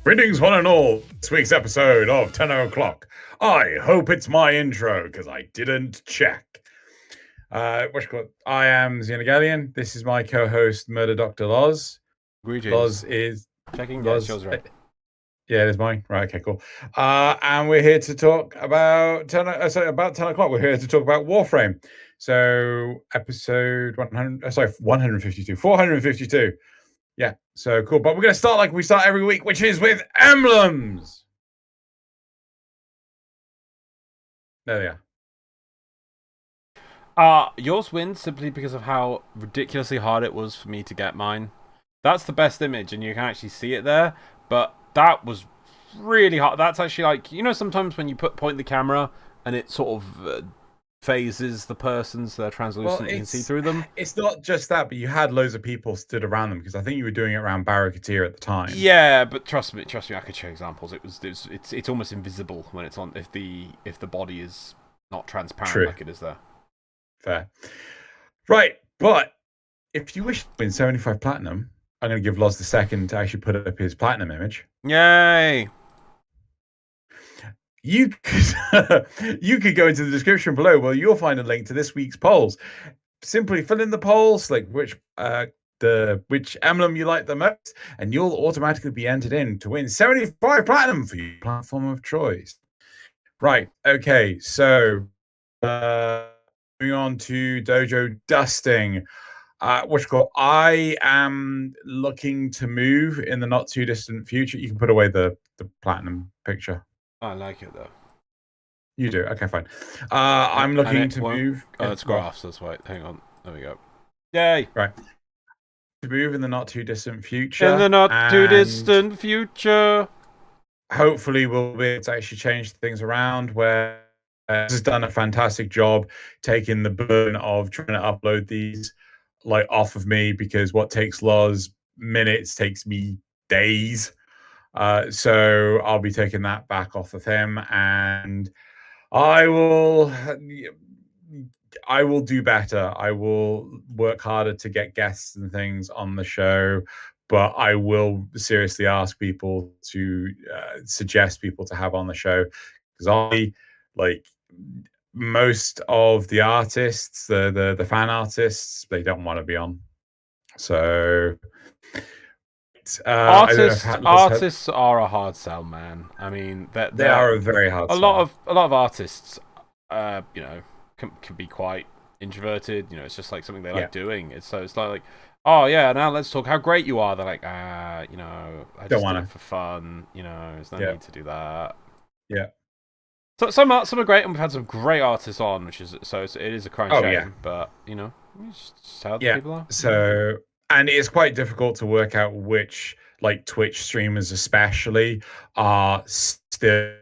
Greetings, one and all. This week's episode of Tenno. I hope it's my intro because I didn't check. I am Xeno. This is my co-host, MDRLOz. Greetings. Loz is checking. Loz, yeah, right. Yeah, it is mine. Right. Okay. Cool. And we're here to talk about about 10 o'clock. We're here to talk about Warframe. So episode 152, 452. Yeah, so cool. But we're going to start like we start every week, which is with Emblems. There they are. Yours wins simply because of how ridiculously hard it was for me to get mine. That's the best image, and you can actually see it there. But that was really hard. That's actually like, you know, sometimes when you point the camera and it sort of phases the person so they're translucent, you can see through them. It's not just that, but you had loads of people stood around them because I think you were doing it around Barracuda at the time. Yeah, but trust me, I could show examples. It's almost invisible when it's on if the body is not transparent like it is there. Fair. Right, but if you wish to win 75 platinum, I'm going to give Loz the second to actually put up his platinum image. Yay! You could go into the description below where you'll find a link to this week's polls. Simply fill in the polls, like which emblem you like the most, and you'll automatically be entered in to win 75 platinum for your platform of choice. Right. Okay. So moving on to Dojo Dusting. I am looking to move in the not too distant future. You can put away the platinum picture. I like it though. You do? Okay, fine. I'm looking to move. Oh, it's graphs. That's right. Hang on. There we go. Yay! Right. To move in the not too distant future. In the not too distant future. Hopefully, we'll be able to actually change things around where this has done a fantastic job taking the burden of trying to upload these like off of me, because what takes Loz minutes takes me days. So I'll be taking that back off of him, and I will do better. I will work harder to get guests and things on the show, but I will seriously ask people to suggest people to have on the show, because I like most of the artists, the fan artists, they don't want to be on. So artists are a hard sell, man. I mean, they are a very hard sell. A lot of artists, you know, can be quite introverted. You know, it's just like something they like doing. It's like, oh yeah, now let's talk how great you are. They're like, you know, I just do it for fun. You know, there's no need to do that. Yeah. So some are great, and we've had some great artists on, which is it is a crying shame. Yeah. But you know, it's just how the people are. So. And it's quite difficult to work out which, like, Twitch streamers especially are still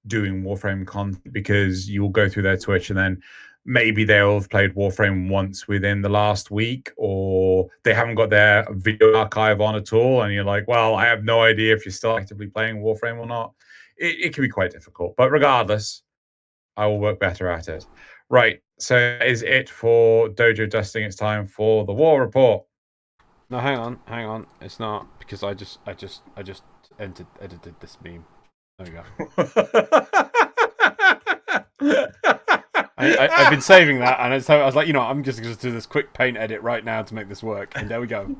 doing Warframe content, because you'll go through their Twitch and then maybe they'll have played Warframe once within the last week, or they haven't got their video archive on at all. And you're like, well, I have no idea if you're still actively playing Warframe or not. It can be quite difficult. But regardless, I will work better at it. Right. So is it for Dojo Dusting? It's time for the War Report. No, hang on. It's not, because I just edited this meme. There we go. I've been saving that, and so I was like, you know, I'm just going to do this quick paint edit right now to make this work, and there we go.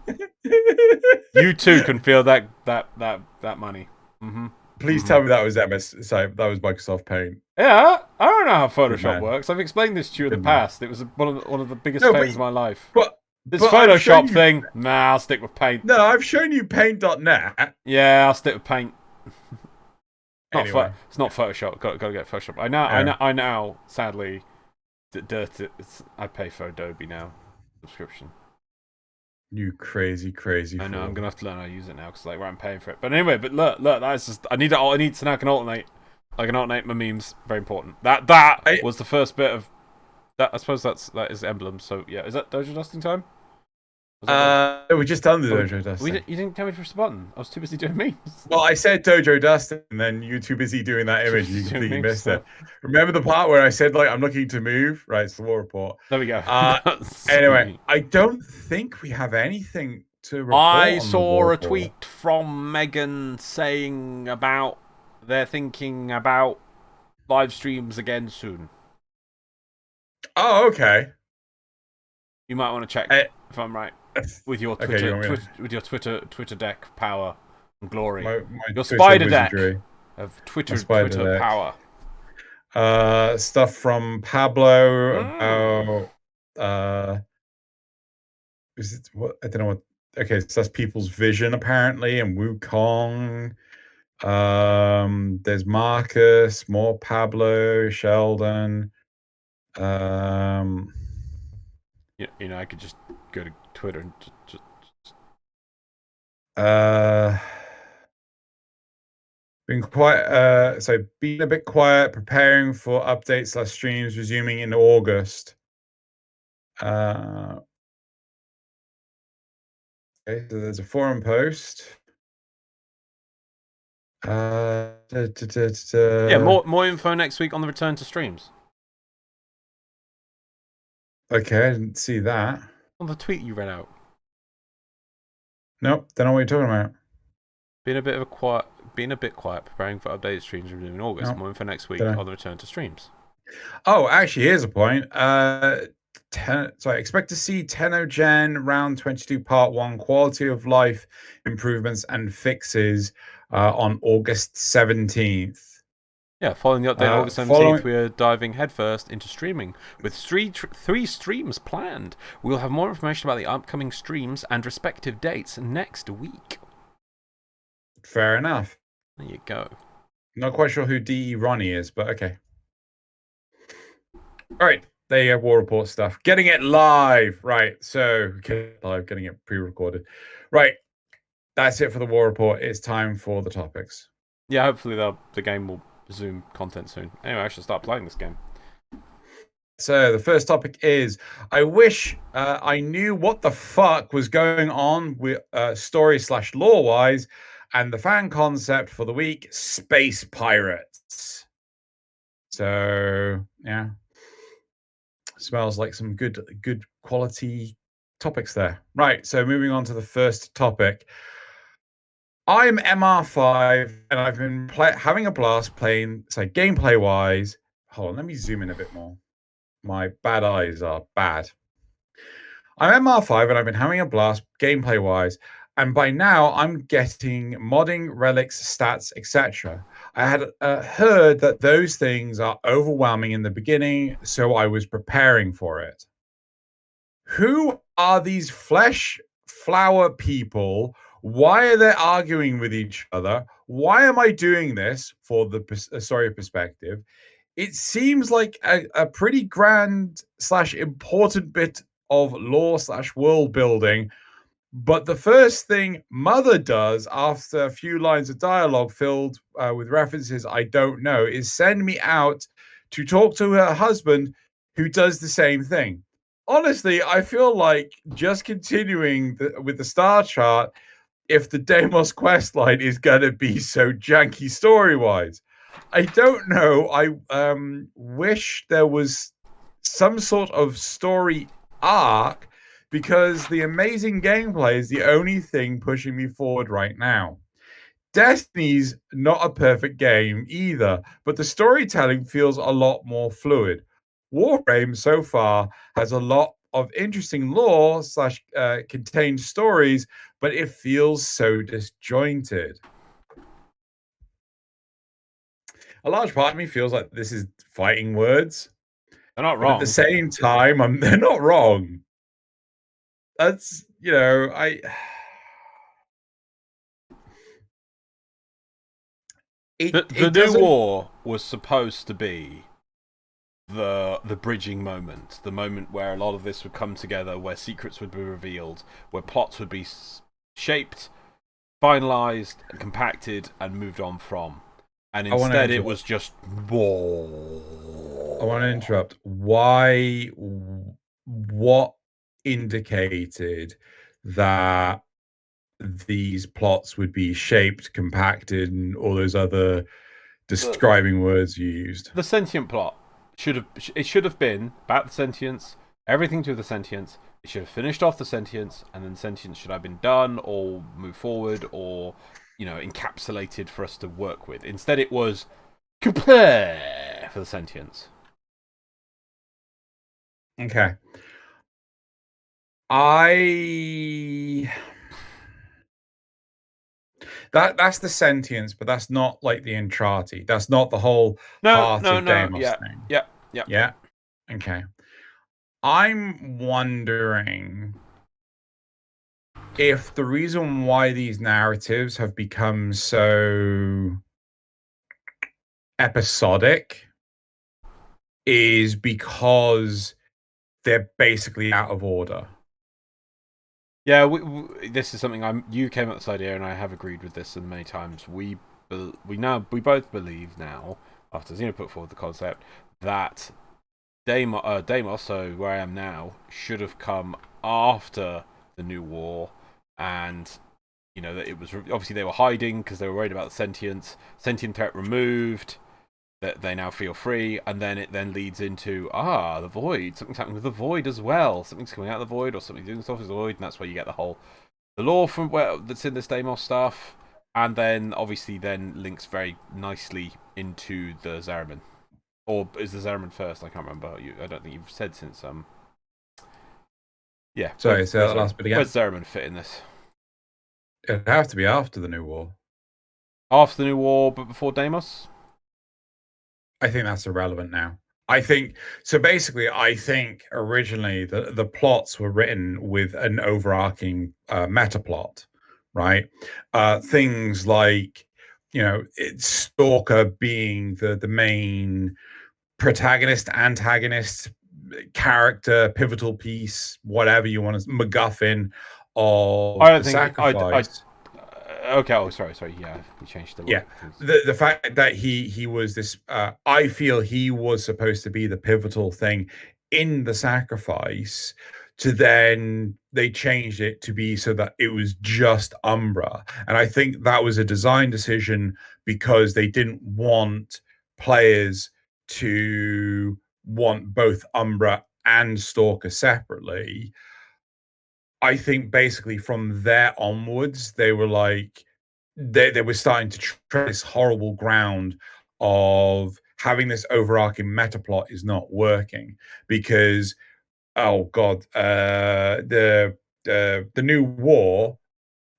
You too can feel that money. Please tell me that was Microsoft Paint. Yeah, I don't know how Photoshop works. I've explained this to you in the past. It was one of the biggest pains of my life. This Photoshop thing, nah, I'll stick with Paint. No, I've shown you Paint.net. Yeah, I'll stick with Paint. Anyway. It's not Photoshop. Got to get Photoshop. I now, sadly, I pay for Adobe now subscription. You crazy fool. I know. I'm gonna have to learn how to use it now, because I'm paying for it. But anyway, look, that's just I need to now can alternate. I can alternate my memes. Very important. That was the first bit of. That, I suppose that is Emblems. So yeah, is that Dojo Dusting time? We just done the Dojo Dusting. You didn't tell me to press the button. I was too busy doing memes. Well, I said Dojo Dusting, and then you were too busy doing that image. You completely missed it. Remember the part where I said, like, I'm looking to move? Right, it's the War Report. There we go. Anyway, I don't think we have anything to report I on the war saw a report? tweet from Megan saying about they're thinking about live streams again soon. Oh, okay. You might want to check if I'm right with your Okay, Twitter, with your Twitter deck power and glory. my Your Twitter spider deck wizardry. of Twitter Deck. power. Stuff from Pablo Mm. about is it what I don't know what. Okay, so that's people's vision apparently, and Wukong. There's Marcus, more Pablo, Sheldon. You know, I could just go to Twitter and just been been a bit quiet, preparing for updates / streams resuming in August. Okay, so there's a forum post. yeah, more info next week on the return to streams. Okay, I didn't see that. On the tweet you read out. Nope, don't know what you're talking about. Being a bit quiet, preparing for updated streams in August. Nope. More info next week on the return to streams. Oh, actually, here's a point. Expect to see Tenno Gen Round 22 Part 1 quality of life improvements and fixes on August 17th. Yeah, following the update August 17th, we are diving headfirst into streaming. With three streams planned, we'll have more information about the upcoming streams and respective dates next week. Fair enough. There you go. Not quite sure who D.E. Ronnie is, but okay. All right, there you go, War Report stuff. Getting it live. Right, so getting it pre-recorded. Right, that's it for the War Report. It's time for the topics. Yeah, hopefully the game will resume content soon. Anyway, I should start playing this game. So the first topic is, I wish I knew what the fuck was going on with story / lore-wise, and the fan concept for the week, Space Pirates. So, yeah. Smells like some good quality topics there. Right, so moving on to the first topic. I'm MR5, and I've been having a blast playing, gameplay-wise. Hold on, let me zoom in a bit more. My bad eyes are bad. I'm MR5, and I've been having a blast gameplay-wise, and by now I'm getting modding, relics, stats, etc. I had heard that those things are overwhelming in the beginning, so I was preparing for it. Who are these flesh flower people? Why are they arguing with each other? Why am I doing this for the story perspective? It seems like a pretty grand / important bit of lore / world building. But the first thing Mother does after a few lines of dialogue filled with references I don't know is send me out to talk to her husband, who does the same thing. Honestly, I feel like just continuing with the star chart, if the Deimos questline is going to be so janky story-wise. I don't know. I wish there was some sort of story arc, because the amazing gameplay is the only thing pushing me forward right now. Destiny's not a perfect game either, but the storytelling feels a lot more fluid. Warframe so far has a lot of interesting lore / contained stories, but it feels so disjointed. A large part of me feels like this is fighting words. They're not wrong. At the same time, they're not wrong. That's, the new war was supposed to be the bridging moment, the moment where a lot of this would come together, where secrets would be revealed, where plots would be shaped, finalized, compacted, and moved on from. And instead, it was just war. I want to interrupt. Why? What indicated that these plots would be shaped, compacted, and all those other describing words you used? The sentient plot should have been about the sentience, everything to the sentience, It should have finished off the sentience, and then sentience should have been done or moved forward or, encapsulated for us to work with. Instead, it was for the sentience. Okay. That's the sentience, but that's not like the Entrati. That's not the whole heart of Deimos thing. Yeah. Yeah. Okay. I'm wondering if the reason why these narratives have become so episodic is because they're basically out of order. Yeah, this is something you came up with this idea, and I have agreed with this many times. We both believe now, after Xeno put forward the concept, that Deimos, so where I am now, should have come after the New War, and that it was obviously they were hiding because they were worried about the sentient threat removed. That they now feel free, and then it leads into the void. Something's happening with the void as well. Something's coming out of the void, or something doing stuff with the void, and that's where you get the lore from that's in this Deimos stuff, and then obviously links very nicely into the Zariman. Or is the Zariman first? I can't remember. I don't think you've said since Yeah. Sorry, say that last bit again. Where's Zariman fit in this? It'd have to be after the New War. After the New War, but before Deimos? I think that's irrelevant now. I think so. Basically, I think originally the plots were written with an overarching meta plot, right? Things like it's Stalker being the main protagonist, antagonist, character, pivotal piece, whatever you want to MacGuffin of the sacrifice. Okay. Oh, sorry. Yeah, we changed the. Yeah, the fact that he was this. I feel he was supposed to be the pivotal thing in the sacrifice. To then they changed it to be so that it was just Umbra, and I think that was a design decision because they didn't want players to want both Umbra and Stalker separately. I think basically from there onwards, they were like they were starting to tread this horrible ground of having this overarching meta plot is not working because the New War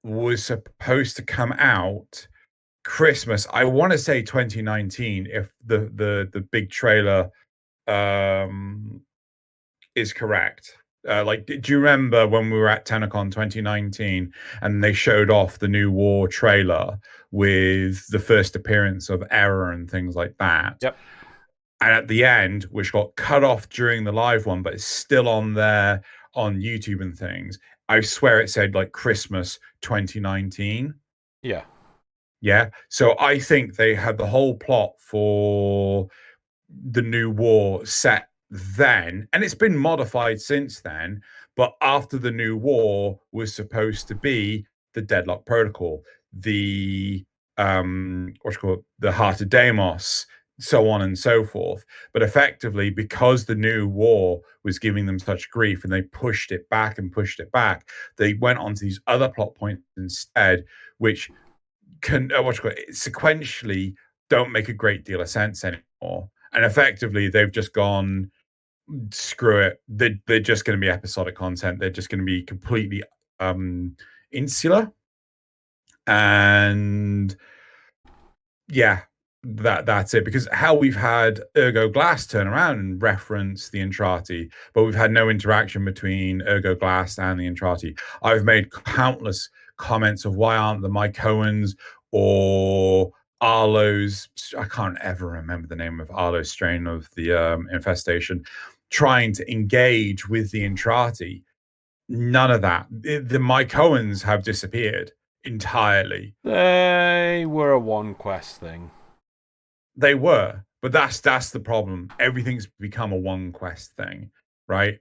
was supposed to come out Christmas. I want to say 2019 if the big trailer is correct. Do you remember when we were at TennoCon 2019 and they showed off the New War trailer with the first appearance of Error and things like that? Yep. And at the end, which got cut off during the live one, but it's still on there on YouTube and things. I swear it said like Christmas 2019. Yeah. Yeah. So I think they had the whole plot for the New War set then, and it's been modified since then. But after the New War was supposed to be the Deadlock Protocol, the the Heart of Deimos, so on and so forth. But effectively, because the New War was giving them such grief and they pushed it back, they went on to these other plot points instead, which can sequentially don't make a great deal of sense anymore. And effectively, they've just gone, screw it. They're just going to be episodic content. They're just going to be completely insular. And yeah, that's it. Because how we've had Ergo Glass turn around and reference the Entrati, but we've had no interaction between Ergo Glass and the Entrati. I've made countless comments of why aren't the Mycoans or Arlo's, I can't ever remember the name of Arlo's strain of the infestation, trying to engage with the Entrati. None of that. The Mycoans have disappeared entirely. They were a one quest thing. They were, but that's the problem. Everything's become a one quest thing, right?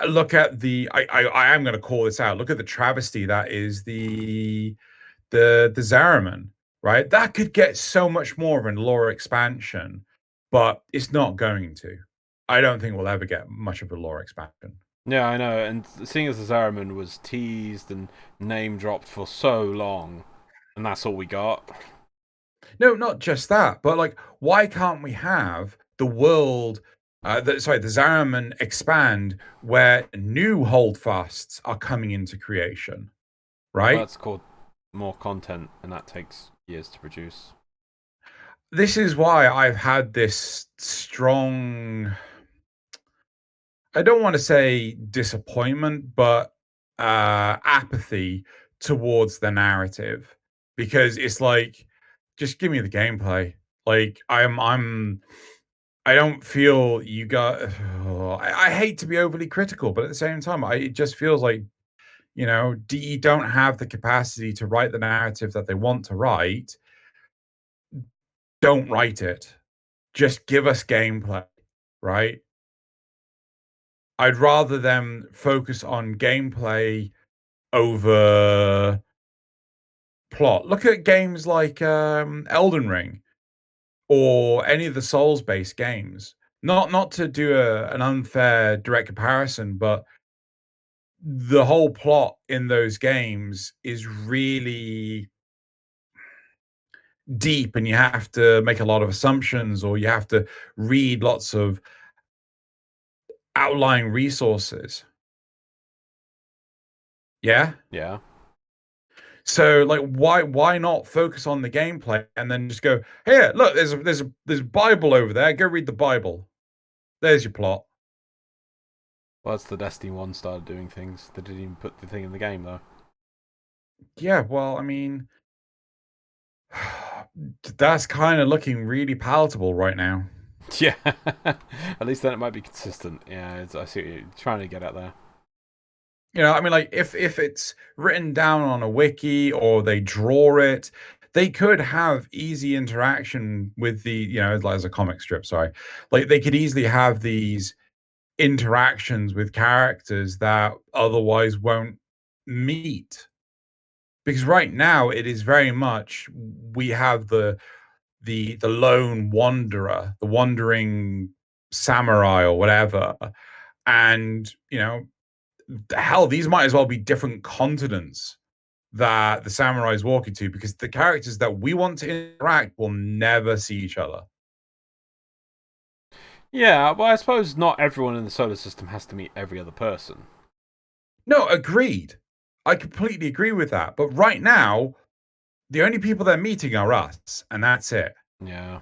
Look at the I am going to call this out. Look at the travesty that is the Zariman, right? That could get so much more of an lore expansion, but it's not going to. I don't think we'll ever get much of a lore expansion. Yeah, I know. And seeing as the Zariman was teased and name dropped for so long, and that's all we got. No, not just that, but like, why can't we have the world, the Zariman expand where new holdfasts are coming into creation, Well, right? that's called more content, and that takes years to produce. This is why I've had this strong, I don't want to say disappointment, but apathy towards the narrative, because it's like, just give me the gameplay. Like I don't feel you got. I hate to be overly critical, but at the same time, it just feels like, you don't have the capacity to write the narrative that they want to write. Don't write it. Just give us gameplay, right? I'd rather them focus on gameplay over plot. Look at games like Elden Ring or any of the Souls-based games. Not to do an unfair direct comparison, but the whole plot in those games is really deep, and you have to make a lot of assumptions, or you have to read lots of outlying resources. Yeah. Yeah. So like, why not focus on the gameplay and then just go, here, look, there's a Bible over there. Go read the Bible. There's your plot. Well, that's the Destiny 1 started doing things. They didn't even put the thing in the game, though. Yeah, well, I mean, that's kind of looking really palatable right now. Yeah. At least then it might be consistent. Yeah, I see what you're trying to get at there. I mean, like, if it's written down on a wiki or they draw it, they could have easy interaction with the, like, as a comic strip, sorry. Like, they could easily have these interactions with characters that otherwise won't meet. Because right now it is very much, we have the lone wanderer, the wandering samurai or whatever. And, hell, these might as well be different continents that the samurai is walking to, because the characters that we want to interact will never see each other. Yeah, well, I suppose not everyone in the solar system has to meet every other person. No, agreed. I completely agree with that. But right now, the only people they're meeting are us, and that's it. Yeah.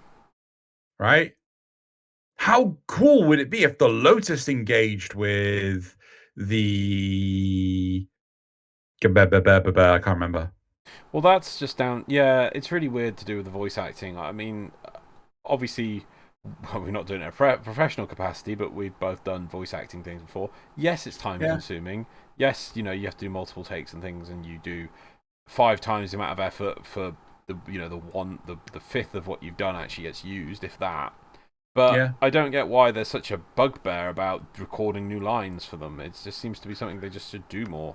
Right? How cool would it be if the Lotus engaged with the I can't remember. Well, that's just down. Yeah, it's really weird to do with the voice acting. I mean, obviously, well, we're not doing it in a professional capacity, but we've both done voice acting things before. Yes, it's time consuming. Yes, you have to do multiple takes and things, and you do 5 times the amount of effort for the fifth of what you've done actually gets used, if that. But I don't get why there's such a bugbear about recording new lines for them. It just seems to be something they just should do more.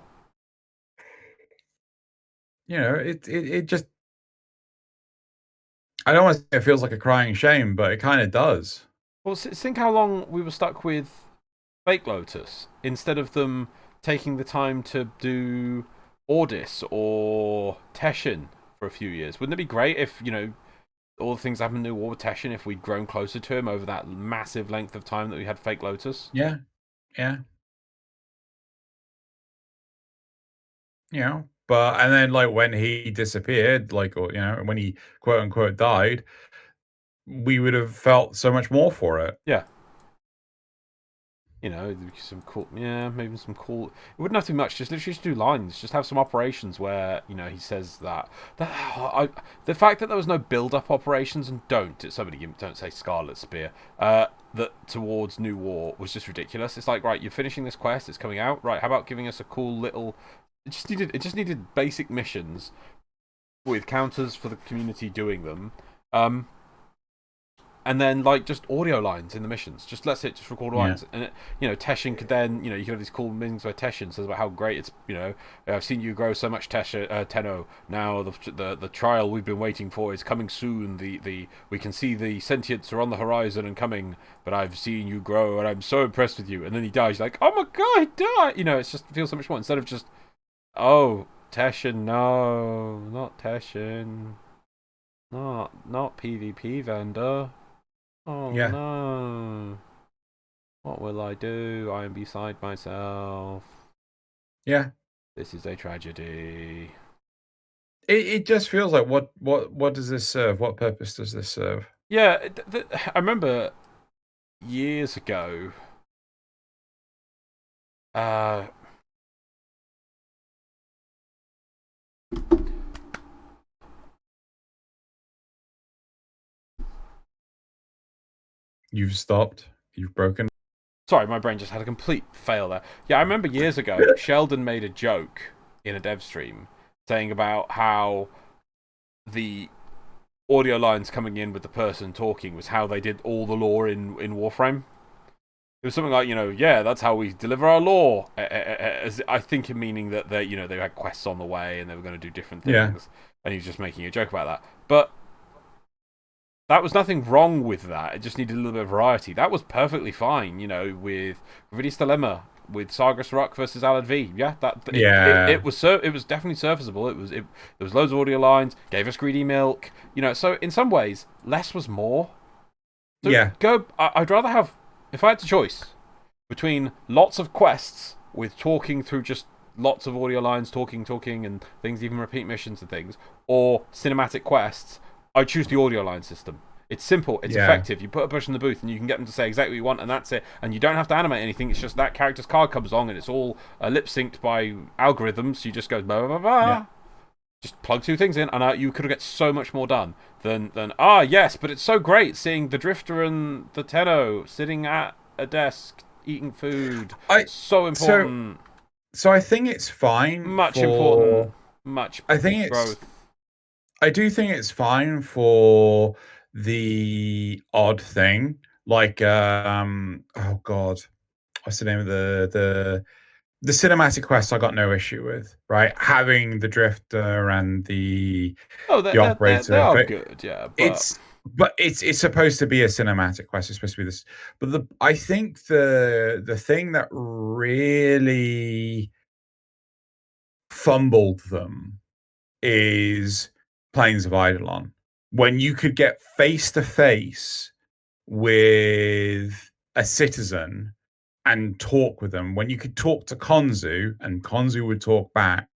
It just, I don't want to say it feels like a crying shame, but it kind of does. Well, think how long we were stuck with Fake Lotus instead of them taking the time to do Ordis or Teshin for a few years. Wouldn't it be great if, all the things that happened to War with Teshin, if we'd grown closer to him over that massive length of time that we had Fake Lotus? Yeah. But, and then, like, when he disappeared, like, or, when he quote unquote died, we would have felt so much more for it. Yeah. Some cool, maybe some cool. It wouldn't have to be much. Just literally just do lines. Just have some operations where he says that the fact that there was no build-up operations, and don't say Scarlet Spear that towards New War was just ridiculous. It's like, right, you're finishing this quest, it's coming out, right? How about giving us a cool little? It just needed basic missions with counters for the community doing them. and then like just audio lines in the missions. Just let's hit just record Yeah. lines, and Teshin could then you could have these cool things where Teshin says about how great it's I've seen you grow so much, Tenno. Now the trial we've been waiting for is coming soon. The we can see the sentients are on the horizon and coming, but I've seen you grow and I'm so impressed with you. And then he dies. You're like, oh my god, he died. It's just, it feels so much more instead of just, oh, Teshin, no, not Teshin, not PvP vendor. Oh Yeah. no. What will I do? I am beside myself. Yeah. This is a tragedy. It just feels like what does this serve? What purpose does this serve? Yeah, I remember years ago. Uh, You've stopped. You've broken. Sorry, my brain just had a complete fail there. Yeah, I remember years ago, Sheldon made a joke in a dev stream saying about how the audio lines coming in with the person talking was how they did all the lore in Warframe. It was something like, yeah, that's how we deliver our lore. I think in meaning that they had quests on the way and they were going to do different things. Yeah. And he was just making a joke about that. But that was nothing wrong with that. It just needed a little bit of variety. That was perfectly fine, with Viridius Dilemma, with Sargus Rock versus Alad V. Yeah, it was definitely serviceable. There was loads of audio lines, gave us greedy milk. So in some ways, less was more. So Yeah. I'd rather have, if I had the choice between lots of quests with talking through just lots of audio lines, talking, and things, even repeat missions and things, or cinematic quests, I'd choose the audio line system. It's simple, it's effective. You put a push in the booth and you can get them to say exactly what you want, and that's it. And you don't have to animate anything. It's just that character's card comes on and it's all lip synced by algorithms. So you just go, blah, blah, blah. Yeah. Just plug two things in, and you could get so much more done than yes, but it's so great seeing the Drifter and the Tenno sitting at a desk eating food. So important. So I think it's fine. Important. I think growth. I do think it's fine for the odd thing, like oh god, what's the name of the cinematic quest? I got no issue with, right? Having the Drifter and the operator. They are good, yeah. But it's supposed to be a cinematic quest. It's supposed to be this. But I think the thing that really fumbled them is Plains of Eidolon, when you could get face to face with a citizen and talk with them, when you could talk to Konzu and Konzu would talk back.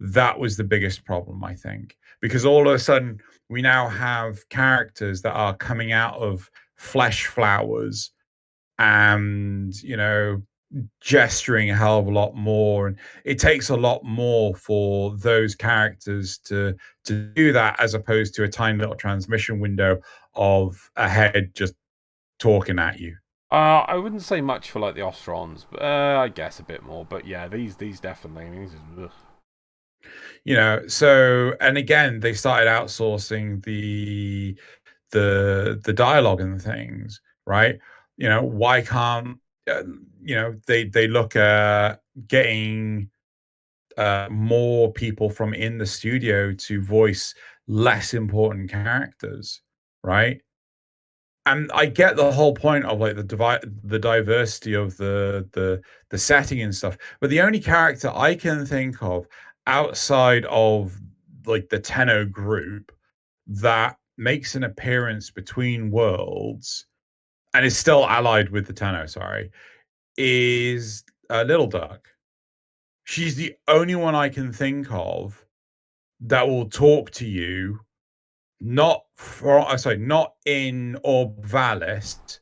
That was the biggest problem, I think, because all of a sudden we now have characters that are coming out of flesh flowers and gesturing a hell of a lot more, and it takes a lot more for those characters to do that, as opposed to a tiny little transmission window of a head just talking at you. I wouldn't say much for like the Ostrons, but I guess a bit more. But yeah, these definitely. So, and again, they started outsourcing the dialogue and things, right? Why can't they look at getting more people from in the studio to voice less important characters, right? And I get the whole point of like the diversity of the setting and stuff, but the only character I can think of outside of like the Tenno group that makes an appearance between worlds and is still allied with the Tenno, sorry, is Little Duck. She's the only one I can think of that will talk to you, not in Orb Valis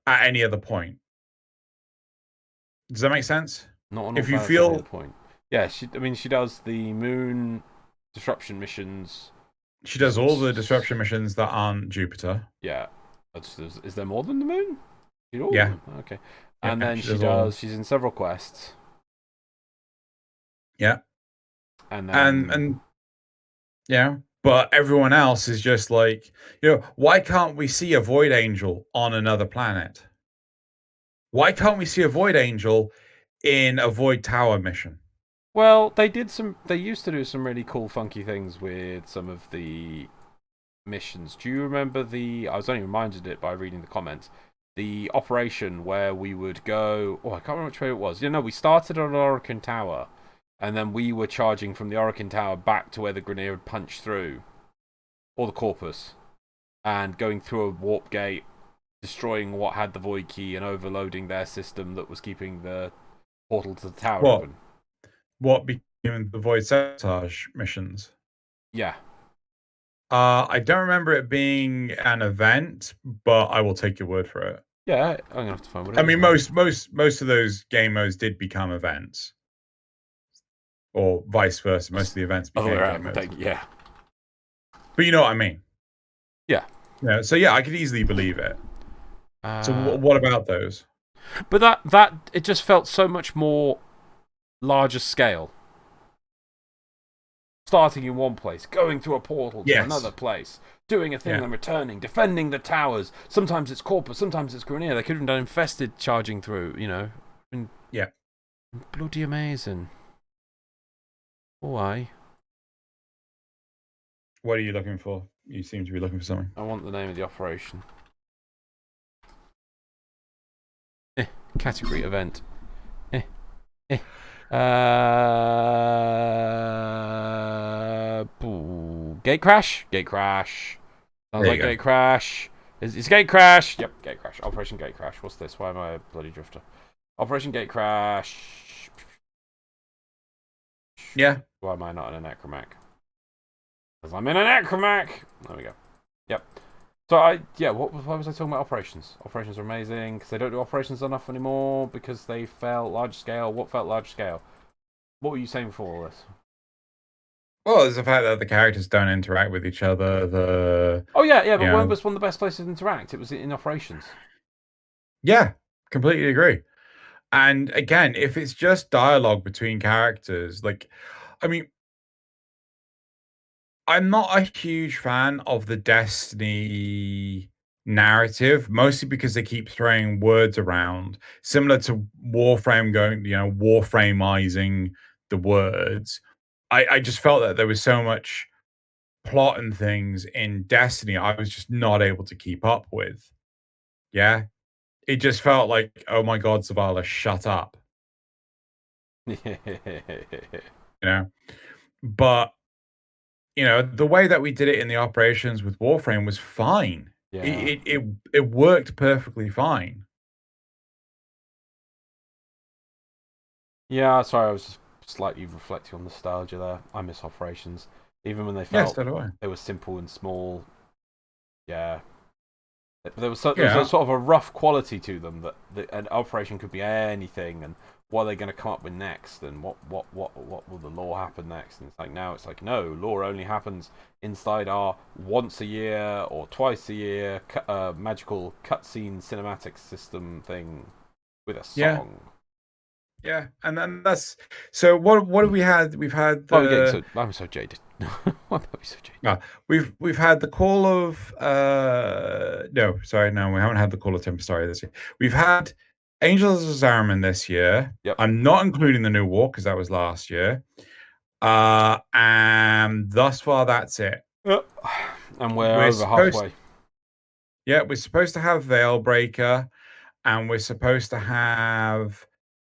at any other point. Does that make sense? Not on if you feel point. Yeah, she does the moon disruption missions. She does all the disruption missions that aren't Jupiter. Yeah. Is there more than the moon? Yeah. Okay. Yeah, and then she's in several quests. Yeah. And then and yeah. but everyone else is just like, why can't we see a Void Angel on another planet? Why can't we see a Void Angel in a Void Tower mission? Well, they did some. They used to do some really cool, funky things with some of the missions. Do you remember the? I was only reminded it by reading the comments. The operation where we would go. Oh, I can't remember which way it was. We started on Orokin Tower, and then we were charging from the Orokin Tower back to where the Grenadier had punched through, or the Corpus, and going through a warp gate, destroying what had the void key, and overloading their system that was keeping the portal to the tower open. What became the Void Sabotage missions? Yeah. I don't remember it being an event, but I will take your word for it. Yeah, I'm gonna have to find what it I mean, is. most of those game modes did become events, or vice versa. Most of the events became game modes. Yeah. But you know what I mean? Yeah. Yeah. So yeah, I could easily believe it. So what about those? But that it just felt so much more larger scale. Starting in one place, going through a portal to another place, doing a thing and returning, defending the towers. Sometimes it's Corpus, sometimes it's Grenadier. They could have done infested charging through, Yeah. Bloody amazing. Why? What are you looking for? You seem to be looking for something. I want the name of the operation. Category event. Gate crash. Gate crash. Sounds like gate crash. It's gate crash. Yep, gate crash. Operation Gate Crash. What's this? Why am I a bloody drifter? Operation Gate Crash. Yeah. Why am I not in a necromac? Because I'm in a necromac. There we go. Yep. So why was I talking about operations? Operations are amazing because they don't do operations enough anymore because they felt large scale. What felt large scale? What were you saying before all this? Well, there's the fact that the characters don't interact with each other. But when was one of the best places to interact? It was in operations. Yeah, completely agree. And again, if it's just dialogue between characters, I mean, I'm not a huge fan of the Destiny narrative, mostly because they keep throwing words around, similar to Warframe going, Warframeizing the words. I just felt that there was so much plot and things in Destiny I was just not able to keep up with. Yeah. It just felt like, oh my God, Zavala, shut up. But the way that we did it in the operations with Warframe was fine. Yeah. It worked perfectly fine. Yeah, sorry, I was just slightly reflecting on nostalgia there. I miss operations. Even when they felt they were simple and small. Yeah. There was sort of a rough quality to them that an operation could be anything, and what are they going to come up with next, and what will the lore happen next? And now it's like no, lore only happens inside our once a year or twice a year magical cutscene cinematic system thing with a song. Yeah, and then that's so. What have we had? We've had. I'm so jaded. Why am I so jaded? No, we've had the call of. No, sorry, no, we haven't had the call of Tempestaria this year. We've had Angels of Zariman this year. Yep. I'm not including the new war because that was last year. And thus far, that's it. Yep. And we're over halfway. Yeah, we're supposed to have Veilbreaker, and we're supposed to have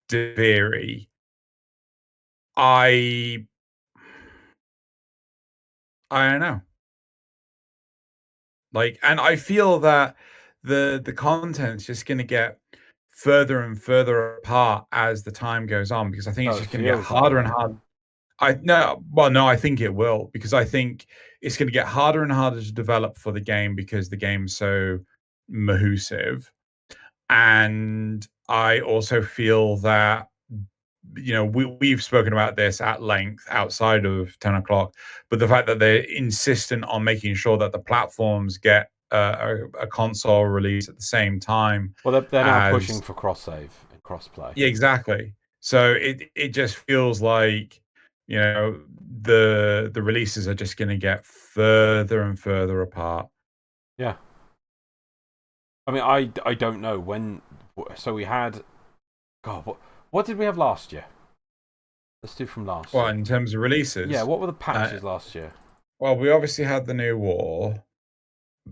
Deviri. I don't know. And I feel that the content's just going to get further and further apart as the time goes on because I think it's just going to get harder and harder. I think it will because I think it's going to get harder and harder to develop for the game because the game's so mahoosive. And I also feel that we've spoken about this at length outside of 10 o'clock, but the fact that they're insistent on making sure that the platforms get a console release at the same time. Well, they're now pushing for cross-save and cross-play. Yeah, exactly. So it just feels like You know, the releases are just going to get further and further apart. Yeah. I mean, I don't know when. So we had. God, what did we have last year? Let's do from last Well, year. in terms of releases, Yeah, what were the patches last year? well, we obviously had the new war.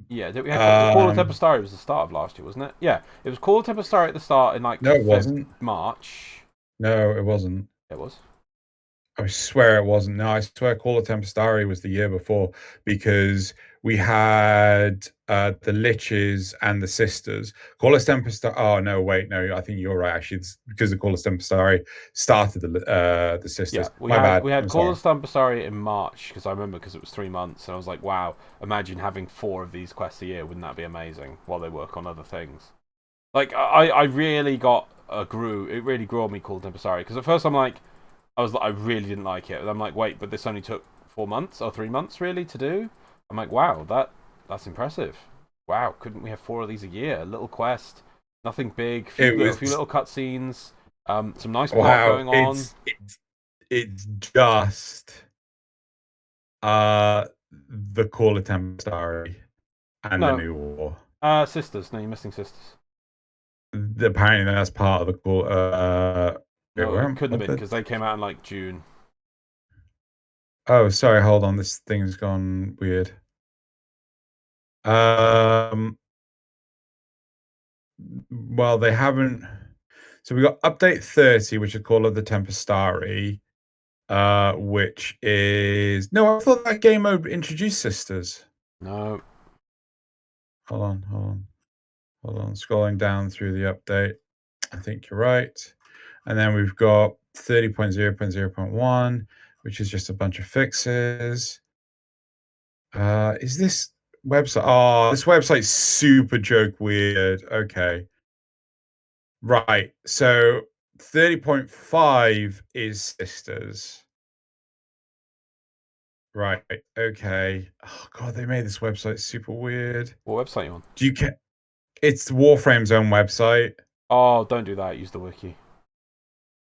Yeah, we had Call of Tempestari was the start of last year, wasn't it? Yeah, it was Call of Tempestari at the start in like no, it wasn't. March. No, it wasn't. It was. I swear it wasn't. No, I swear Call of Tempestari was the year before because we had the Liches and the Sisters. Call of Tempestari. Oh no, wait, no, I think you're right. Actually, it's because the Call of Tempestari started the Sisters. Yeah, My bad. we had I'm Call sorry. of Tempestari in March because I remember because it was 3 months and I was like, wow, imagine having 4 of these quests a year. Wouldn't that be amazing? While they work on other things. Like I really got grew. It really grew on me Call of Tempestari because at first I'm like. I really didn't like it. And I'm like, wait, but this only took 4 months or 3 months really to do. I'm like, wow, that's impressive. Wow, couldn't we have 4 of these a year? A little quest, nothing big, few little cutscenes, some nice plot going on. It's just the Call of Tempestari and the new war. Sisters. No, you're missing Sisters. Apparently, that's part of the call. No, it couldn't have been because they came out in like June. Oh, sorry. Hold on. This thing's gone weird. Well, they haven't. So we got update 30, which is Call of the Tempestari, which is no. I thought that game mode introduced sisters. No. Hold on. Scrolling down through the update. I think you're right. And then we've got 30.0.0.1, which is just a bunch of fixes. Is this website? Oh, this website's super joke weird. Okay. Right. So 30.5 is sisters. Right. Okay. Oh god, they made this website super weird. What website are you on? Do you get it's Warframe's own website. Oh, don't do that. Use the wiki.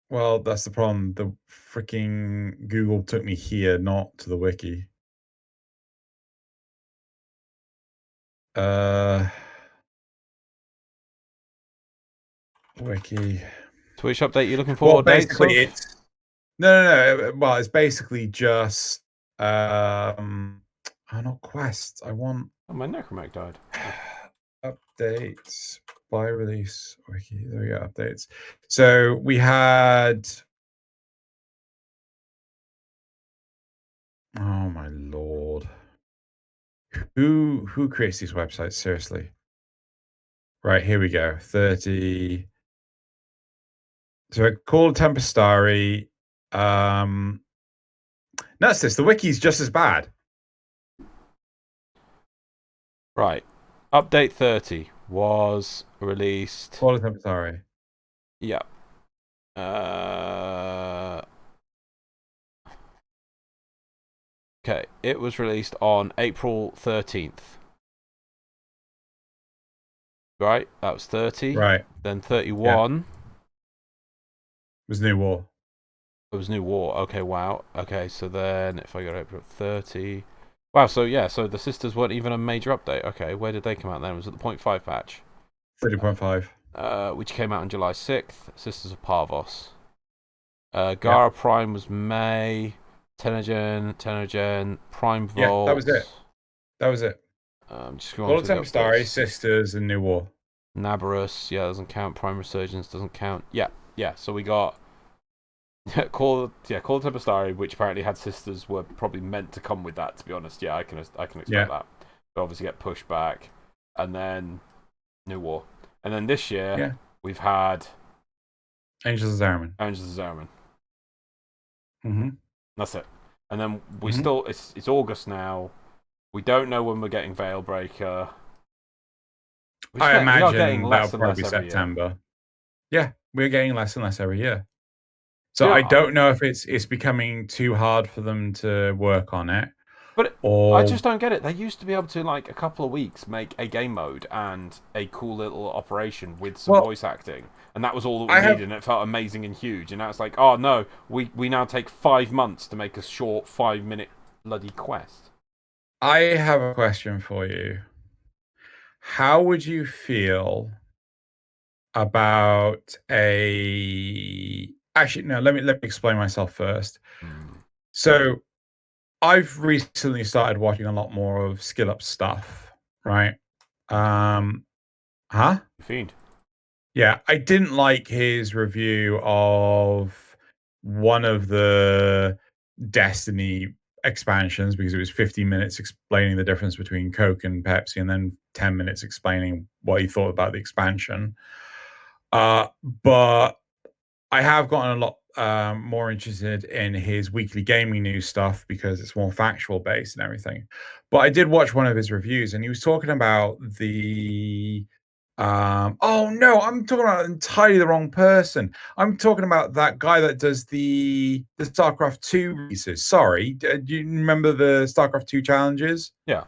Well, that's the problem. The freaking Google took me here, not to the wiki. Wiki. So which update are you looking for? Well, Or dates basically, of? it's no. Well, it's basically just oh, not quests. I want Oh, my necromech died. updates by release wiki. There we go. Updates. So we had. Oh my lord. Who creates these websites? Seriously. Right, here we go. 30. So I called Tempestari. That's this. The wiki's just as bad. Right. Update 30 was released. Call Tempestari. Yeah. Okay, it was released on April 13th. Right, that was 30. Right. Then 31. It was New War. It was New War. Okay, wow. Okay, so then if I go to April 30. Wow, so yeah, so the Sisters weren't even a major update. Okay, where did they come out then? Was it the 0.5 patch? 30.5. Which came out on July 6th. Sisters of Parvos. Gara Prime was May. Tenno, Prime Vault. Yeah, that was it. Just Call Tempestari, Sisters, and New War. Nabarus, yeah, doesn't count. Prime Resurgence doesn't count. Yeah. So we got Call Tempestari, which apparently had Sisters, were probably meant to come with that. To be honest, yeah, I can expect that. But obviously get pushed back, and then New War, and then this year we've had Angels of Zariman. That's it. And then we still it's August now. We don't know when we're getting Veilbreaker. I imagine that'll probably be September. Yeah, we're getting less and less every year. So I don't know if it's becoming too hard for them to work on it, But I or just don't get it. They used to be able to, like, a couple of weeks make a game mode and a cool little operation with some well, voice acting, and that was all that we I needed, have and it felt amazing and huge. And now it's like, oh no, we now take 5 months to make a short 5 minute bloody quest. I have a question for you. How would you feel about a actually no, let me explain myself first. Mm. So I've recently started watching a lot more of Skill Up stuff, right? Um huh? Fiend. Yeah, I didn't like his review of one of the Destiny expansions because it was 50 minutes explaining the difference between Coke and Pepsi and then 10 minutes explaining what he thought about the expansion. But I have gotten a lot more interested in his weekly gaming news stuff because it's more factual based and everything. But I did watch one of his reviews and he was talking about the oh no, I'm talking about entirely the wrong person. I'm talking about that guy that does the StarCraft 2 releases. Sorry, do you remember the StarCraft 2 challenges? Yeah.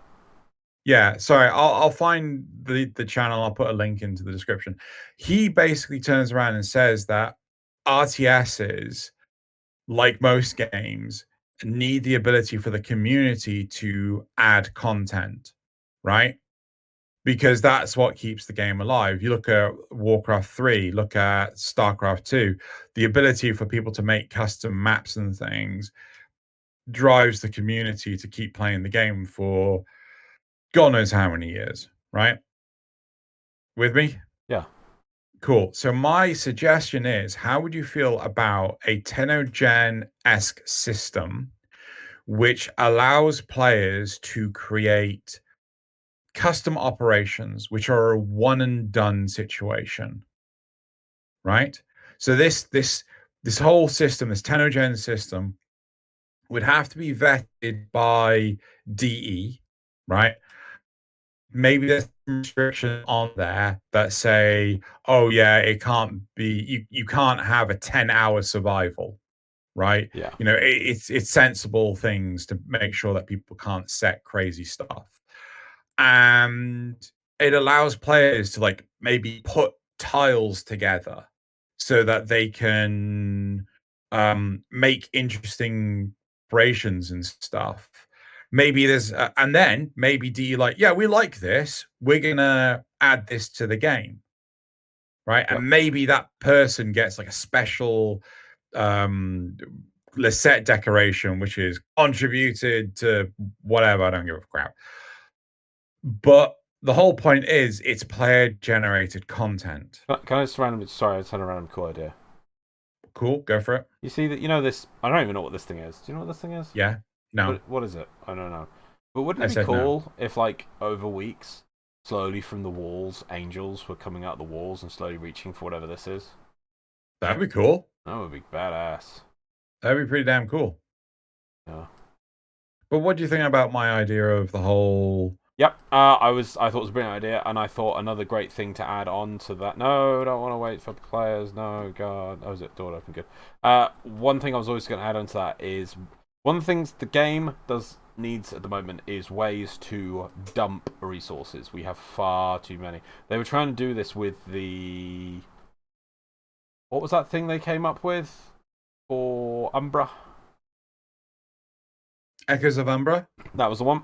Yeah, sorry, I'll find the channel. I'll put a link into the description. He basically turns around and says that RTSs, like most games, need the ability for the community to add content, right? Because that's what keeps the game alive. You look at Warcraft 3, look at StarCraft 2, the ability for people to make custom maps and things drives the community to keep playing the game for God knows how many years, right? With me? Yeah. Cool. So my suggestion is, how would you feel about a Tenno Gen-esque system which allows players to create custom operations which are a one and done situation, right? So this whole system, this Tenno Gen system, would have to be vetted by DE, right? Maybe there's some restriction on there that say, oh yeah, it can't be you can't have a 10-hour survival, right? Yeah. You know, it's sensible things to make sure that people can't set crazy stuff. And it allows players to like maybe put tiles together so that they can make interesting operations and stuff. Maybe there's and then maybe do you like, yeah, we like this, we're gonna add this to the game, right? Yep. And maybe that person gets like a special um set decoration which is contributed to whatever. I don't give a crap. But the whole point is it's player generated content. Can I just randomly? Sorry, I just had a random cool idea. Cool, go for it. You see that? You know this? I don't even know what this thing is. Do you know what this thing is? Yeah. No, What is it? I don't know. But wouldn't I it be said no. cool if, like, over weeks, slowly from the walls, angels were coming out the walls and slowly reaching for whatever this is? That'd be cool. That would be badass. That'd be pretty damn cool. Yeah. But what do you think about my idea of the whole Yep. I thought it was a brilliant idea, and I thought another great thing to add on to that. No, don't want to wait for players. No, God. Oh, is it door open? Good. One thing I was always going to add on to that is one of the things the game needs at the moment is ways to dump resources. We have far too many. They were trying to do this with the what was that thing they came up with for Umbra? Echoes of Umbra? That was the one.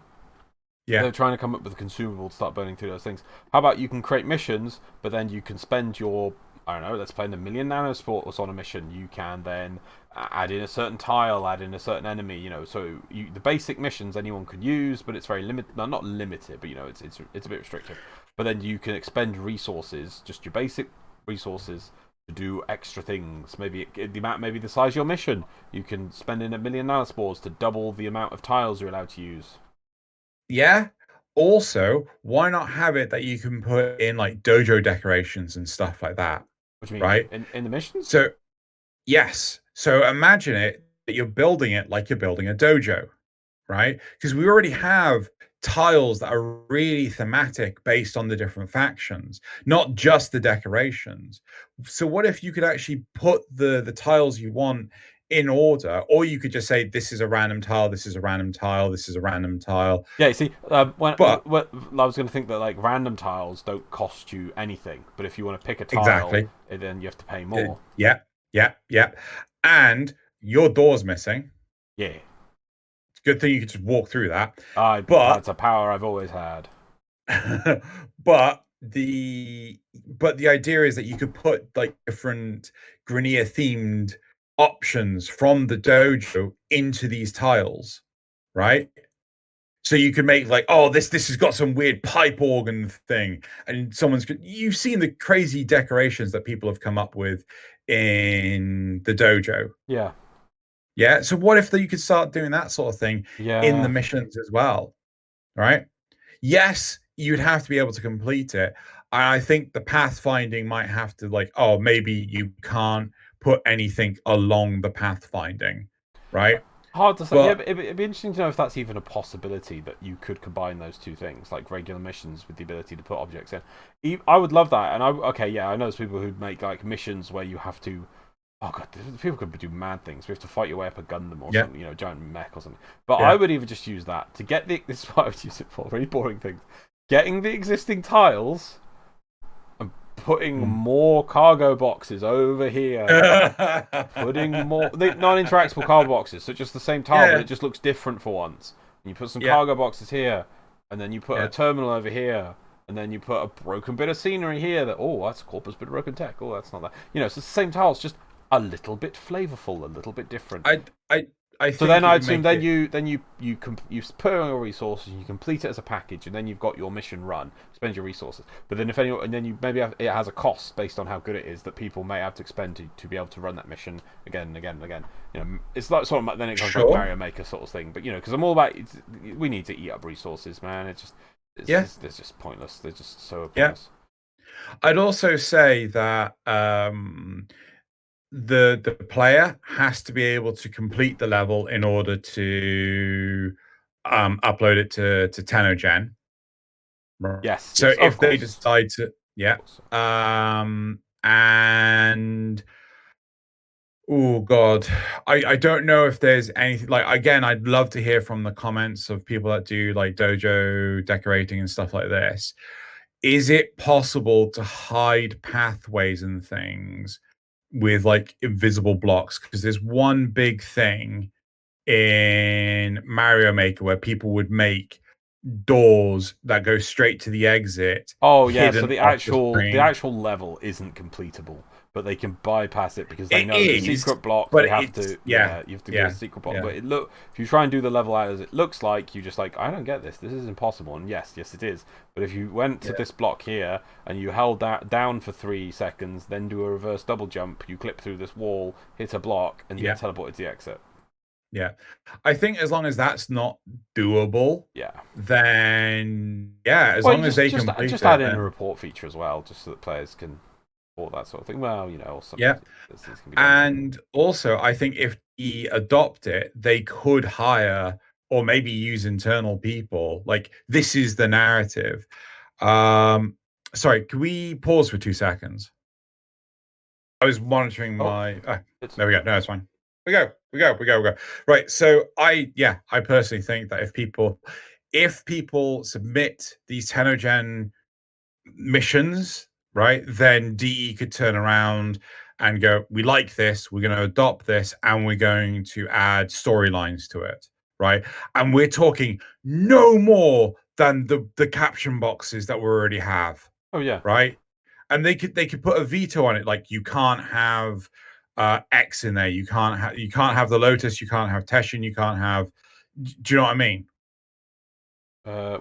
Yeah. They're trying to come up with a consumable to start burning through those things. How about you can create missions, but then you can spend your, I don't know, let's play in 1,000,000 nanosports on a mission. You can then add in a certain tile, add in a certain enemy, you know. So the basic missions anyone can use, but it's very limited. No, not limited, but you know, it's a bit restricted. But then you can expend resources, just your basic resources, to do extra things. Maybe maybe the size of your mission. You can spend in 1,000,000 nanospores to double the amount of tiles you're allowed to use. Yeah. Also, why not have it that you can put in like dojo decorations and stuff like that? What do you mean? Right? In the missions? So, yes. So imagine it that you're building it like you're building a dojo, right? Because we already have tiles that are really thematic based on the different factions, not just the decorations. So what if you could actually put the tiles you want in order, or you could just say this is a random tile, this is a random tile, this is a random tile. Yeah, you see, when But I was going to think that like random tiles don't cost you anything, but if you want to pick a tile, exactly, then you have to pay more. yeah, and your door's missing. Yeah, It's a good thing you could just walk through that. but that's a power I've always had. but the idea is that you could put like different Grenier themed options from the dojo into these tiles, right? So you could make like, oh, this has got some weird pipe organ thing, and you've seen the crazy decorations that people have come up with in the dojo. Yeah. Yeah. So what if you could start doing that sort of thing in the missions as well, right? Yes, you'd have to be able to complete it. I think the pathfinding might have to like, oh, maybe you can't put anything along the pathfinding, right? Hard to say. But, yeah, but it'd be interesting to know if that's even a possibility that you could combine those two things, like regular missions with the ability to put objects in. I would love that. And I know there's people who make like missions where you have to. Oh god, people could do mad things. We have to fight your way up a Gundam or something, giant mech or something. But I would even just use that to get the. This is what I would use it for. Really boring things. Getting the existing tiles and putting more cargo boxes over here. Putting more non-interactable cargo boxes, so just the same tile, but it just looks different for once. And you put some cargo boxes here, and then you put a terminal over here, and then you put a broken bit of scenery here. That's a corpus bit of broken tech. Oh, that's not that. It's the same tiles, just a little bit flavorful, a little bit different. So then I assume you put on your resources, and you complete it as a package, and then you've got your mission run. Spend your resources, but then it has a cost based on how good it is that people may have to expend to be able to run that mission again and again and again. It's like sort of then it comes like Mario Maker sort of thing. But because I'm all about we need to eat up resources, man. It's just pointless. They're just so pointless. I'd also say that the player has to be able to complete the level in order to upload it to Tenno Gen. Yes. So if they decide to, and oh god, I don't know if there's anything like, again, I'd love to hear from the comments of people that do like dojo decorating and stuff like this. Is it possible to hide pathways and things with like invisible blocks? Because there's one big thing in Mario Maker where people would make doors that go straight to the exit. Oh yeah, so the actual level isn't completable, but they can bypass it because they know the secret block. But you have to do a secret block. But if you try and do the level out as it looks like, you just like, I don't get this. This is impossible. And yes, it is. But if you went to this block here and you held that down for 3 seconds, then do a reverse double jump, you clip through this wall, hit a block, and you get teleported to the exit. Yeah, I think as long as that's not doable, then as long as they can just add in a report feature as well, just so that players can report that sort of thing. Well, and also I think if they adopt it, they could hire or maybe use internal people. Like, this is the narrative. Sorry, can we pause for 2 seconds? I was monitoring my. There we go. No, it's fine. We go. Right. So I personally think that if people submit these Tenno Gen missions, right, then DE could turn around and go, we like this, we're going to adopt this, and we're going to add storylines to it, right? And we're talking no more than the caption boxes that we already have. Oh yeah. Right. And they could put a veto on it, like you can't have X in there. You can't have the Lotus. You can't have Teshin. You can't have. Do you know what I mean?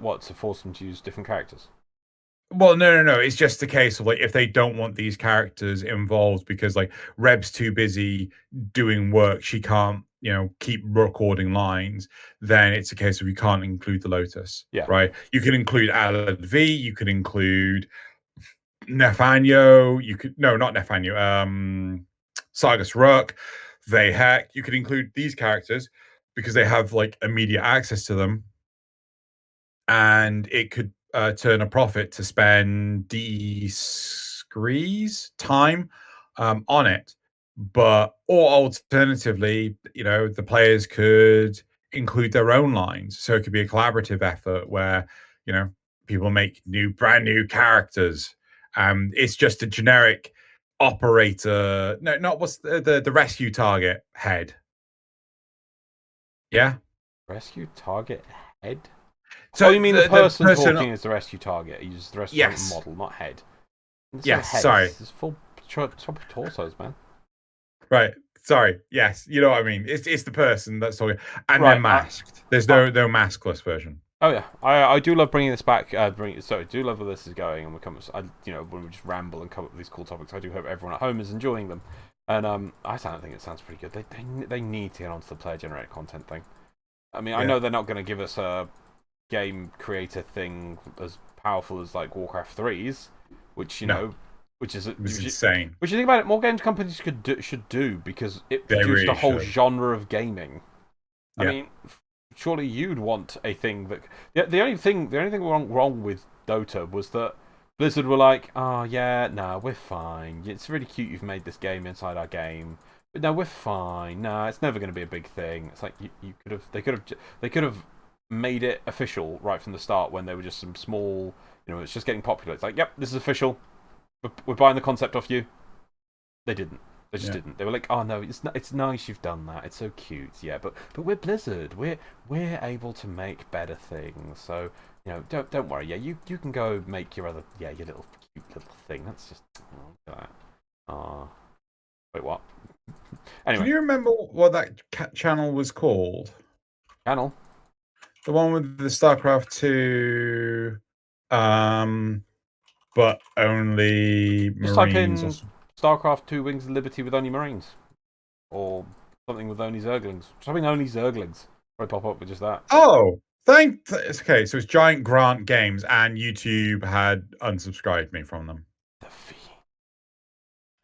What, to force them to use different characters? Well, no. It's just a case of like, if they don't want these characters involved because like Reb's too busy doing work, she can't keep recording lines. Then it's a case of you can't include the Lotus. Yeah. Right. You can include Alad V. You can include Nefanyo. Not Nefanyo. Sargus Rook, Vehek. You could include these characters because they have like immediate access to them, and it could turn a profit to spend Scree's time on it. or alternatively, the players could include their own lines, so it could be a collaborative effort where people make brand new characters. It's just a generic operator. No, not what's the rescue target head. Yeah. Rescue target head? So oh, you mean the person person talking is the rescue target? You use the rescue target Yes. model, not head. Yes, head. sorry. It's full torsos, man. Right. Sorry. Yes, you know what I mean. It's the person that's talking, and Right, they're masked. There's no maskless version. Oh yeah, I do love bringing this back. Do love where this is going, and when we just ramble and come up with these cool topics. I do hope everyone at home is enjoying them, and I think it sounds pretty good. They need to get onto the player generated content thing. I mean, I know they're not going to give us a game creator thing as powerful as like Warcraft 3's, which which is insane. Which you think about it, more games companies should do because it produced a whole genre of gaming. I mean, surely you'd want a thing that the only thing wrong with Dota was that Blizzard were like, oh yeah, no, we're fine. It's really cute you've made this game inside our game, but no, we're fine. No, it's never going to be a big thing. It's like they could have made it official right from the start when they were just some small, it's just getting popular. It's like, yep, this is official. We're buying the concept off you. They didn't. They just didn't. They were like, "Oh no, it's nice you've done that. It's so cute, yeah." But we're Blizzard. We're able to make better things. So don't worry. Yeah, you can go make your other your little cute little thing. That's just look at that. Wait, what? Anyway, can you remember what that channel was called? Channel. The one with the StarCraft 2, but only just Marines. Type in StarCraft 2 Wings of Liberty with only Marines, or something with only Zerglings. Something only Zerglings. Probably pop up with just that. Oh, okay, so it's Giant Grant Games, and YouTube had unsubscribed me from them. The fee.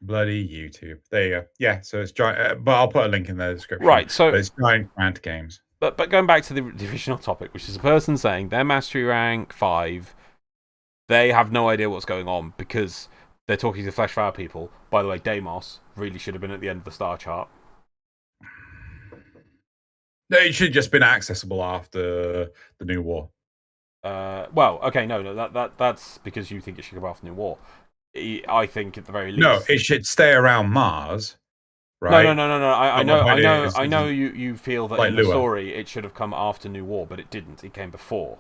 Bloody YouTube. There you go. Yeah, so it's Giant, but I'll put a link in the description. Right, so but it's Giant Grant Games. But going back to the original topic, which is a person saying their mastery rank 5, they have no idea what's going on because they're talking to Flesh Flower people. By the way, Deimos really should have been at the end of the star chart. No, it should have just been accessible after the New War. Well, okay, no, that's because you think it should go after New War. I think at the very least, no, it should stay around Mars. Right? No. I know you feel that like in the story it should have come after New War, but it didn't. It came before.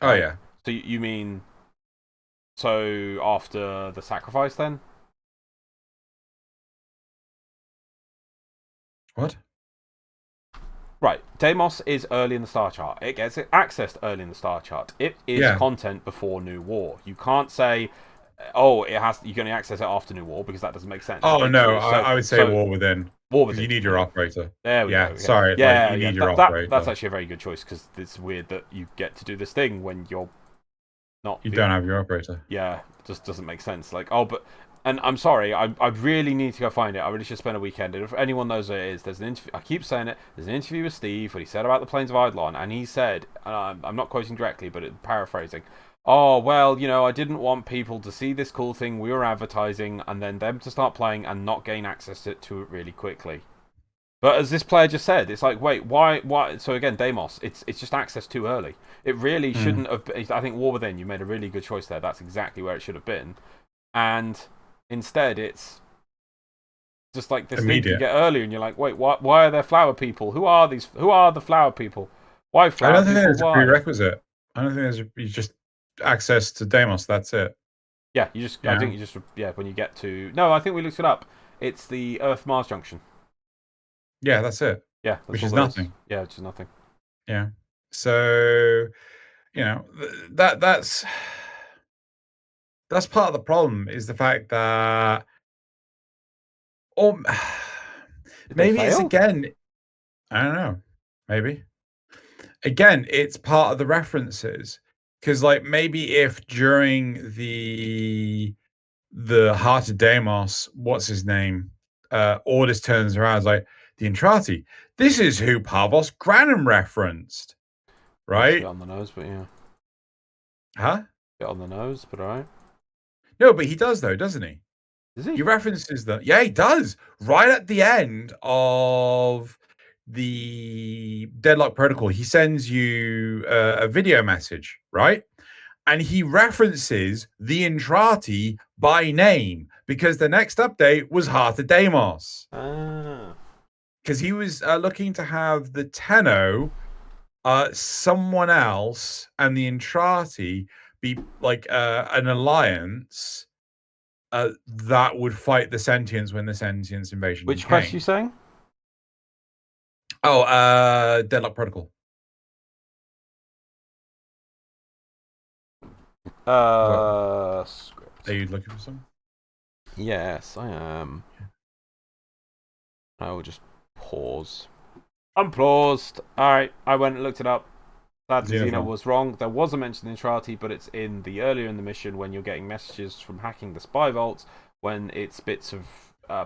Oh yeah. So you mean after the sacrifice then? What? Right, Deimos is early in the star chart. It gets accessed early in the star chart. It is content before New War. You can't say, "Oh, you're going to access it after New War," because that doesn't make sense. Oh no, I would say War Within. War Within. You need your operator. There we go. Yeah, sorry. Yeah, you need your operator. That's actually a very good choice because it's weird that you get to do this thing when you're not. You don't have your operator. Yeah, it just doesn't make sense. Like, and I'm sorry, I really need to go find it. I really should spend a weekend. And if anyone knows where it is, there's an interview. I keep saying it. There's an interview with Steve where he said about the Plains of Eidolon, and he said, I'm not quoting directly, but paraphrasing. Oh, well, I didn't want people to see this cool thing we were advertising and then them to start playing and not gain access to it really quickly. But as this player just said, it's like, wait, why? So again, Deimos, it's just access too early. It really shouldn't have been. I think War Within, you made a really good choice there. That's exactly where it should have been. And instead, it's just like this thing you get earlier, and you're like, wait, why are there flower people? Who are these? Who are the flower people? Why flower people? I don't think there's a prerequisite. I don't think you just access to Deimos. That's it. Yeah, you just. Yeah. I think you just. Yeah, when you get to. No, I think we looked it up. It's the Earth Mars junction. Yeah, that's it. Yeah, which is nothing. Yeah, which is nothing. Yeah. So, that's part of the problem is the fact that, or maybe it's again, I don't know, maybe again it's part of the references because like maybe if during the Heart of Deimos, what's his name, Ordis turns around, is like the Entrati. This is who Pavos Granum referenced, right? Bit on the nose, but yeah. Huh? Bit on the nose, but alright. No, but he does though, doesn't he? Is he? He references that. Yeah, he does. Right at the end of the Deadlock Protocol, he sends you a video message, right? And he references the Intrati by name because the next update was Heart of Deimos. Ah. Because he was looking to have the Tenno, someone else, and the Intrati be like an alliance that would fight the Sentients when the Sentients invasion Which came. quest you saying? Oh, Deadlock Protocol. Script. Are you looking for some? Yes, I am. I will just pause. Unpaused. Alright, I went and looked it up. Sadly, Xeno was wrong. There was a mention in Intrati, but it's in the earlier in the mission when you're getting messages from hacking the spy vaults, when it's bits of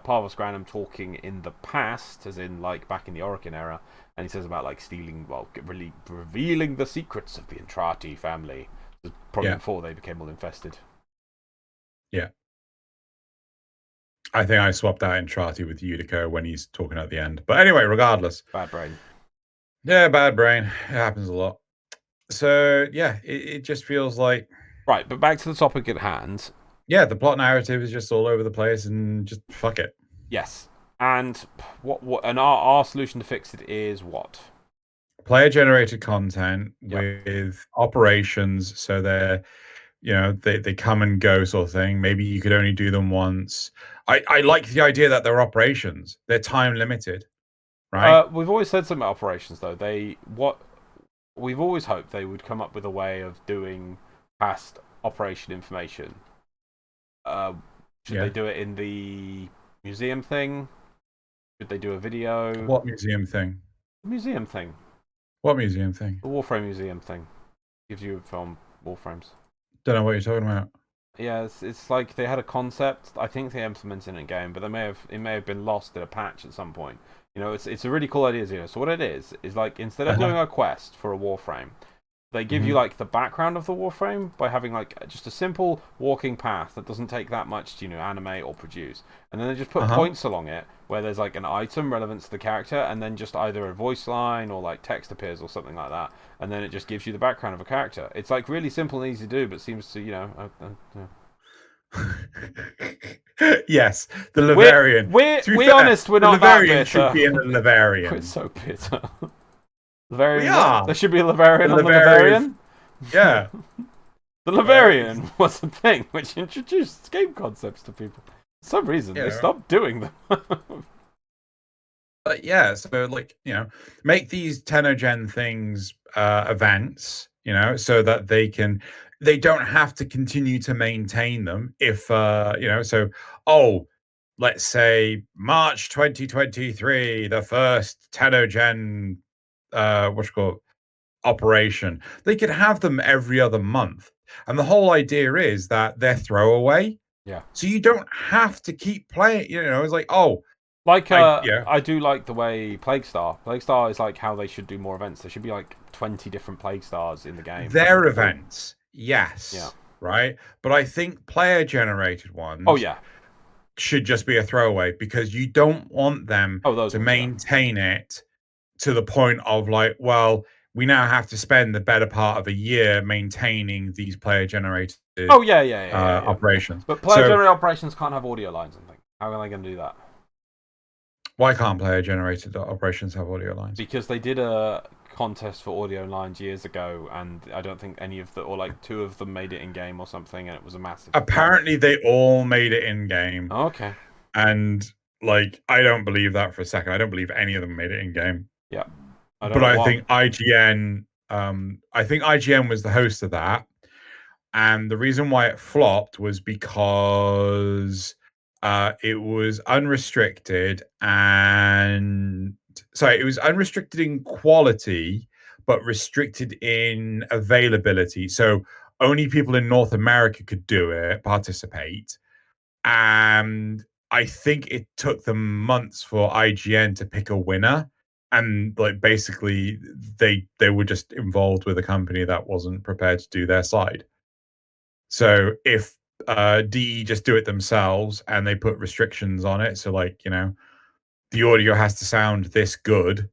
Parvus Granum talking in the past, as in like back in the Orokin era, and he says about like stealing, well, really revealing the secrets of the Intrati family. Probably before they became all infested. Yeah. I think I swapped out Intrati with Utica when he's talking at the end. But anyway, regardless. Bad brain. Yeah, bad brain. It happens a lot. So, yeah, it just feels like... Right, but back to the topic at hand. Yeah, the plot narrative is just all over the place and just fuck it. Yes. And what and our solution to fix it is what? Player-generated content with operations, so they're... You know, they come and go sort of thing. Maybe you could only do them once. I like the idea that they're operations. They're time limited, right? We've always said something about operations, though. We've always hoped they would come up with a way of doing past operation information. Should they do it in the museum thing? Should they do a video? What museum thing? Museum thing. What museum thing? The Warframe museum thing. Gives you film Warframes. Don't know what you're talking about. Yeah, it's like they had a concept. I think they implemented it in a game, but it may have been lost in a patch at some point. You know, it's a really cool idea, Xeno. So what it is like instead of doing a quest for a Warframe, they give you like the background of the Warframe by having like just a simple walking path that doesn't take that much to animate or produce, and then they just put points along it where there's like an item relevant to the character, and then just either a voice line or like text appears or something like that, and then it just gives you the background of a character. It's like really simple and easy to do, but seems to Yes, the Laverian. We're honest, we're not that bitter. Should be in the Laverian. We're so bitter. Laverian, we are. There should be a Laverian on the Laverian. Yeah. The Laverian was a thing which introduced game concepts to people. For some reason, they stopped doing them. But yeah, so like, make these Tenno-gen things events, so that they don't have to continue to maintain them if, let's say March 2023, the first Tenno-gen, operation. They could have them every other month. And the whole idea is that they're throwaway. Yeah. So you don't have to keep playing, it's like, I do like the way Plague Star is like how they should do more events. There should be like 20 different Plague Stars in the game. Their events, yes. Yeah. Right? But I think player-generated ones should just be a throwaway because you don't want them to maintain it to the point of like, well, we now have to spend the better part of a year maintaining these player-generated operations. But player-generated operations can't have audio lines and things. How are they going to do that? Why can't player-generated operations have audio lines? Because they did a contest for audio lines years ago, and I don't think any of or like 2 of them made it in-game or something, and it was a massive... Apparently, they all made it in-game. Oh, okay. And, like, I don't believe that for a second. I don't believe any of them made it in-game. Yeah. I think IGN was the host of that, and the reason why it flopped was because it was unrestricted it was unrestricted in quality but restricted in availability, so only people in North America could participate, and I think it took them months for IGN to pick a winner. And like basically they were just involved with a company that wasn't prepared to do their side. So if DE just do it themselves and they put restrictions on it. So like, the audio has to sound this good.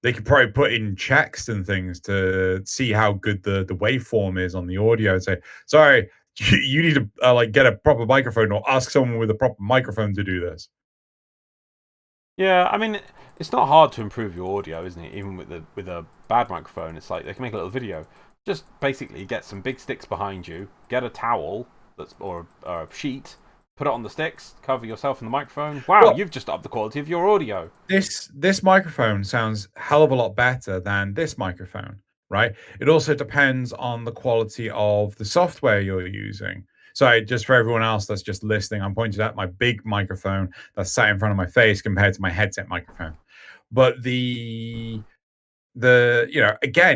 They could probably put in checks and things to see how good the waveform is on the audio and say, sorry, you need to like get a proper microphone or ask someone with a proper microphone to do this. Yeah, I mean, it's not hard to improve your audio, isn't it? Even with a bad microphone, it's like they can make a little video. Just basically get some big sticks behind you, get a towel or a sheet, put it on the sticks, cover yourself in the microphone. Wow, Well, you've just upped the quality of your audio. This microphone sounds hell of a lot better than this microphone, right? It also depends on the quality of the software you're using. So just for everyone else that's just listening, I'm pointing at my big microphone that's sat in front of my face compared to my headset microphone. But again,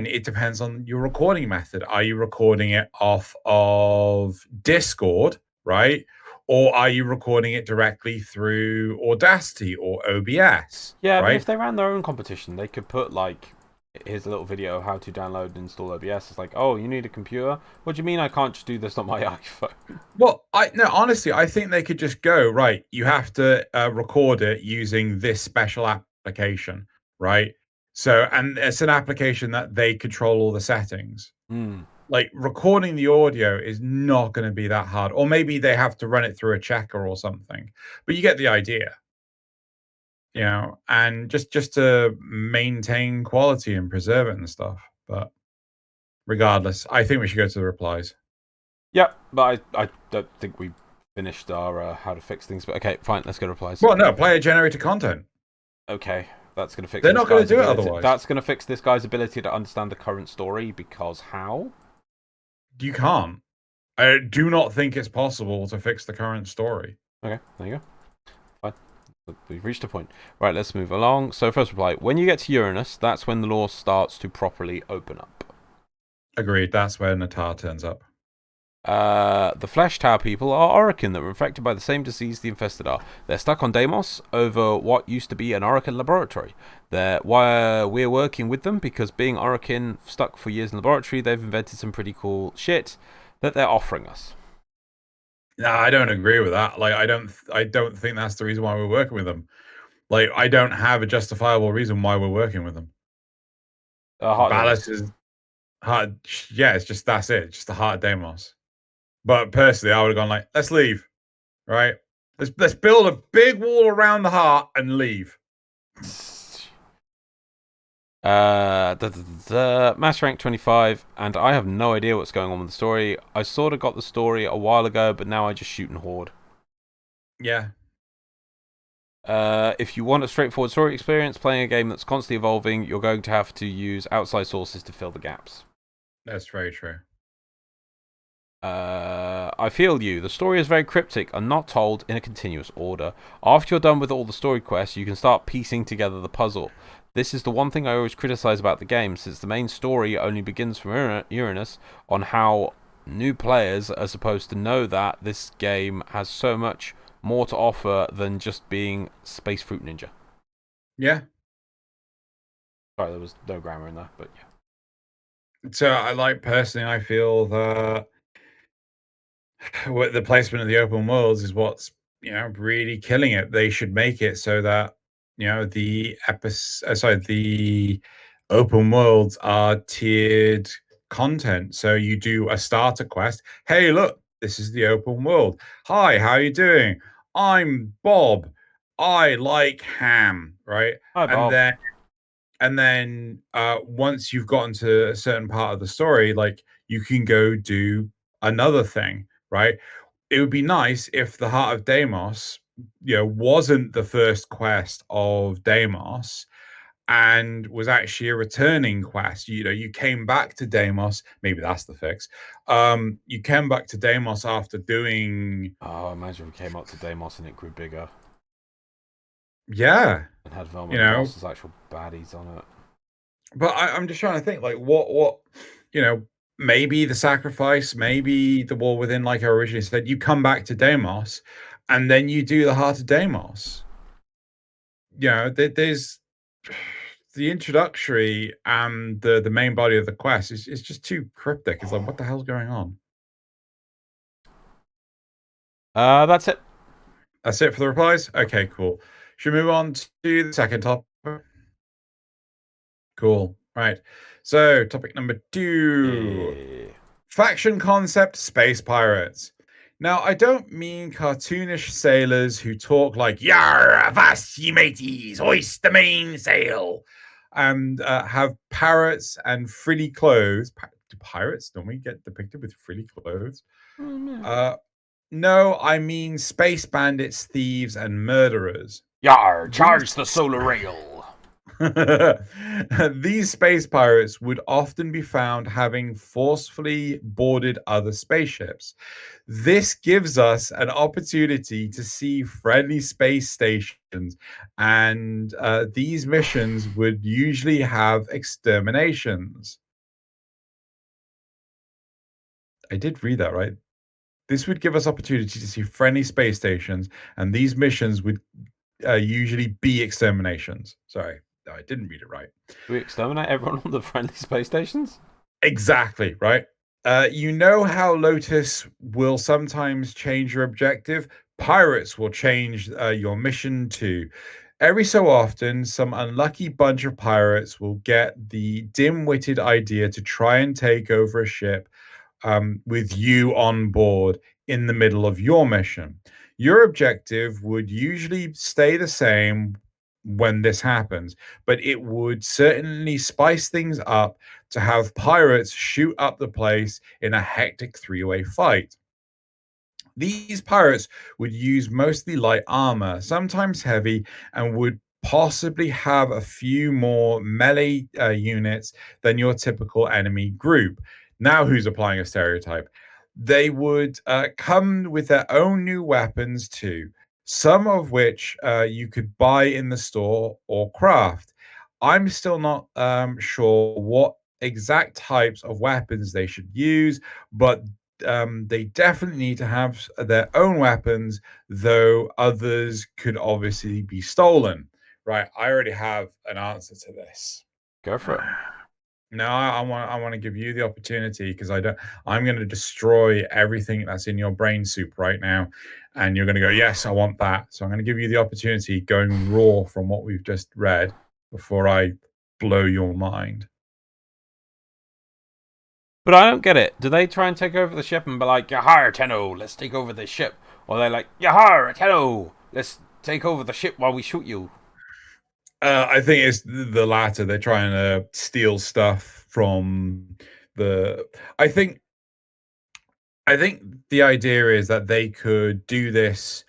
it depends on your recording method. Are you recording it off of Discord, right? Or are you recording it directly through Audacity or OBS? Yeah, but Right? if they ran their own competition, they could put like, here's a little video of how to download and install OBS. It's like, oh, you need a computer? What do you mean I can't just do this on my iPhone? Well, honestly, I think they could just go, right, you have to record it using this special application, right? So, and it's an application that they control all the settings. Hmm. Like recording the audio is not going to be that hard, or maybe they have to run it through a checker or something, but you get the idea. And just to maintain quality and preserve it and stuff. But regardless, I think we should go to the replies. Yeah, but I don't think we finished our how to fix things. But okay, fine, let's go to replies. Well, no, player generated content. Okay, that's going to fix. They're not going to do it otherwise. That's going to fix this guy's ability to understand the current story because how? You can't. I do not think it's possible to fix the current story. Okay, there you go. Fine. We've reached a point. Right, let's move along. So first reply. When you get to Uranus, that's when the lore starts to properly open up. Agreed. That's where Natar turns up. The Flesh Tower people are Orokin that were infected by the same disease the infested are. They're stuck on Deimos over what used to be an Orokin laboratory. We're working with them because being Orokin stuck for years in the laboratory, they've invented some pretty cool shit that they're offering us. No, I don't agree with that. Like, I don't think that's the reason why we're working with them. Like, I don't have a justifiable reason why we're working with them. Ballas is hard. Yeah, it's just that's it. It's just the heart of Deimos. But personally, I would have gone like, let's leave. Right? Let's build a big wall around the heart and leave. Mass rank 25, and I have no idea what's going on with the story. I sort of got the story a while ago, but now I just shoot and hoard. Yeah. If you want a straightforward story experience playing a game that's constantly evolving, you're going to have to use outside sources to fill the gaps. That's very true. I feel you. The story is very cryptic and not told in a continuous order. After you're done with all the story quests, you can start piecing together the puzzle. This is the one thing I always criticize about the game, since the main story only begins from Uranus, on how new players are supposed to know that this game has so much more to offer than just being Space Fruit Ninja. Yeah. Sorry, there was no grammar in there, but yeah. So I feel that the placement of the open worlds is what's really killing it. They should make it so that the open worlds are tiered content. So you do a starter quest. Hey, look, this is the open world. Hi, how are you doing? I'm Bob. I like ham, right? Hi, Bob. And then once you've gotten to a certain part of the story, like you can go do another thing, right? It would be nice if the Heart of Deimos, wasn't the first quest of Deimos and was actually a returning quest. You came back to Deimos. Maybe that's the fix. You came back to Deimos after doing. Oh, imagine we came up to Deimos and it grew bigger. Yeah. And had Velma Boss's actual baddies on it. But I'm just trying to think, like, what, maybe the sacrifice, maybe the war within, like I originally said, you come back to Deimos, and then you do the Heart of Deimos. There's the introductory and the main body of the quest is just too cryptic. It's like, what the hell's going on? That's it. That's it for the replies? Okay, cool. Should we move on to the second topic? Cool. Right. So, topic number 2. Yeah. Faction concept space pirates. Now, I don't mean cartoonish sailors who talk like, Yar, avast ye mateys, hoist the mainsail, and have parrots and frilly clothes. Do pirates normally get depicted with frilly clothes? Uh, no, I mean space bandits, thieves, and murderers. Yar, charge the These solar rail. These space pirates would often be found having forcefully boarded other spaceships. This gives us an opportunity to see friendly space stations, and these missions would usually have exterminations. I did read that, right? This would give us opportunity to see friendly space stations, and these missions would usually be exterminations. Sorry, no, I didn't read it right. Do we exterminate everyone on the friendly space stations? Exactly, right? You know how Lotus will sometimes change your objective? Pirates will change your mission too. Every so often, some unlucky bunch of pirates will get the dim witted idea to try and take over a ship with you on board in the middle of your mission. Your objective would usually stay the same when this happens, but it would certainly spice things up to have pirates shoot up the place in a hectic three-way fight. These pirates would use mostly light armor, sometimes heavy, and would possibly have a few more melee units than your typical enemy group. Now, who's applying a stereotype? They would come with their own new weapons too, some of which you could buy in the store or craft. I'm still not sure what exact types of weapons they should use, but they definitely need to have their own weapons, though others could obviously be stolen. Right, I already have an answer to this. Go for it. No, I want to give you the opportunity because I don't. I'm going to destroy everything that's in your brain soup right now, and you're going to go, yes, I want that. So I'm going to give you the opportunity, going raw from what we've just read, before I blow your mind. But I don't get it. Do they try and take over the ship and be like, Yahar, Tenno, let's take over this ship? Or they're like, Yahar, Tenno, let's take over the ship while we shoot you? I think it's the latter. They're trying to steal stuff from the. I think. I think the idea is that they could do this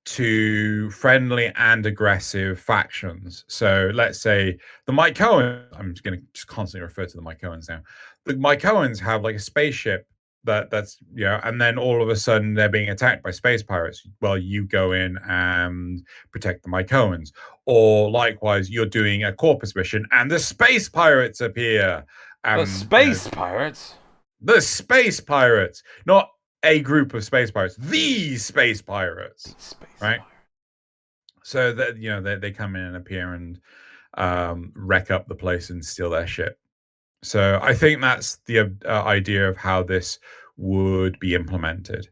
to friendly and aggressive factions. So let's say the Mycoans. I'm just going to just constantly refer to the Mycoans now. The Mycoans have like a spaceship that's and then all of a sudden they're being attacked by space pirates. Well, you go in and protect the Mycoans, or likewise, you're doing a Corpus mission and the space pirates appear. The space pirates? The space pirates, not a group of space pirates, these space pirates, right? So that they come in and appear and wreck up the place and steal their ship. So I think that's the idea of how this would be implemented.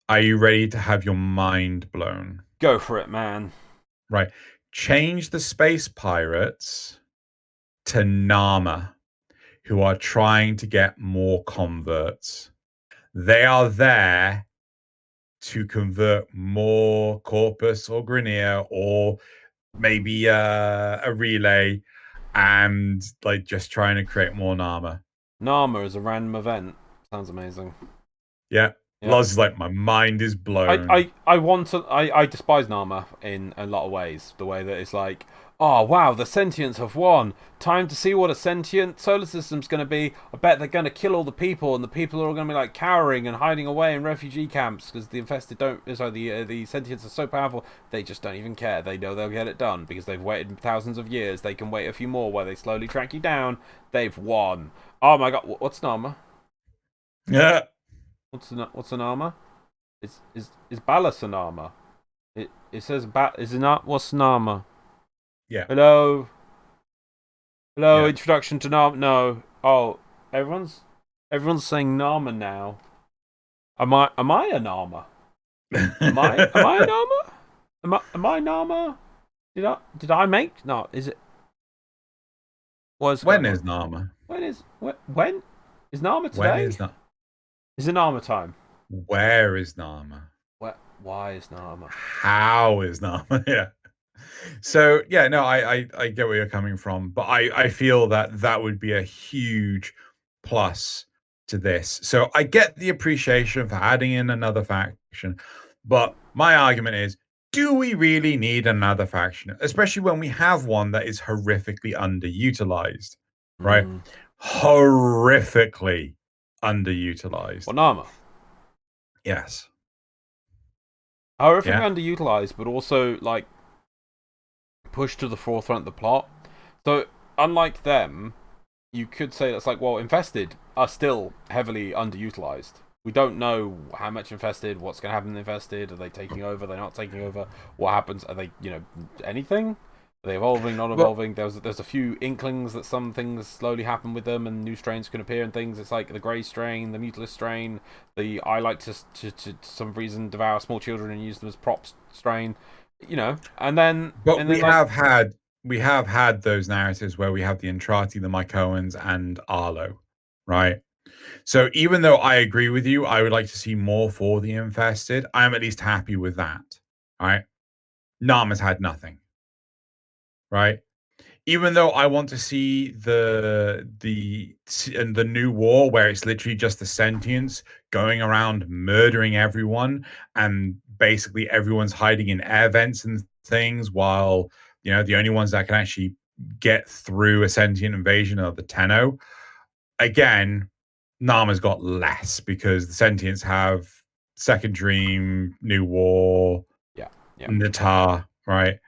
Are you ready to have your mind blown? Go for it, man. Right. Change the space pirates to Nama, who are trying to get more converts. They are there to convert more Corpus or Grineer or maybe a relay, and like just trying to create more Nama. Nama is a random event. Sounds amazing. Yeah. Loz is like, my mind is blown. I despise Nama in a lot of ways. The way that it's like, oh wow, the sentients have won. Time to see what a sentient solar system's going to be. I bet they're going to kill all the people, and the people are all going to be like cowering and hiding away in refugee camps because the infested don't. So the sentients are so powerful they just don't even care. They know they'll get it done because they've waited thousands of years. They can wait a few more while they slowly track you down. They've won. Oh my god, what's Nama? Yeah. What's an armor? Is Ballas an armor? It says is it not? What's an armor? Yeah. Hello. Yeah. Introduction to Nama. No. Oh, everyone's saying Nama now. Am I an armor? Am I an armor? Am I an armor? Did I make? No, is it? What's When going is on? Nama? When is Nama When today? is that? Is it Nama time? Where is Nama? Why is Nama? How is Nama? Yeah. So yeah, no, I get where you're coming from, but I feel that that would be a huge plus to this. So I get the appreciation for adding in another faction, but my argument is, do we really need another faction, especially when we have one that is horrifically underutilized, right? Mm. Horrifically underutilized. Well, Nama. Yes. Horrifically Yeah. underutilized, but also like pushed to the forefront of the plot. So unlike them, you could say that's like, well, Infested are still heavily underutilized. We don't know how much Infested, what's going to happen in Infested. Are they taking over? Are they not taking over? What happens? Are they, anything? Are they evolving, not Well, evolving? There's a few inklings that some things slowly happen with them and new strains can appear and things. It's like the Grey strain, the Mutalist strain, the I like to some reason devour small children and use them as props strain, and then but and then like we have had those narratives where we have the Entrati, the Mycoans, and Arlo, right? So even though I agree with you, I would like to see more for the Infested. I'm at least happy with that. Right? Nama's had nothing. Right? Even though I want to see the new war where it's literally just the sentients going around murdering everyone, and basically everyone's hiding in air vents and things, while the only ones that can actually get through a sentient invasion are the Tenno. Again, Nama's got less because the sentients have Second Dream, New War, yeah, yeah. Natar, right?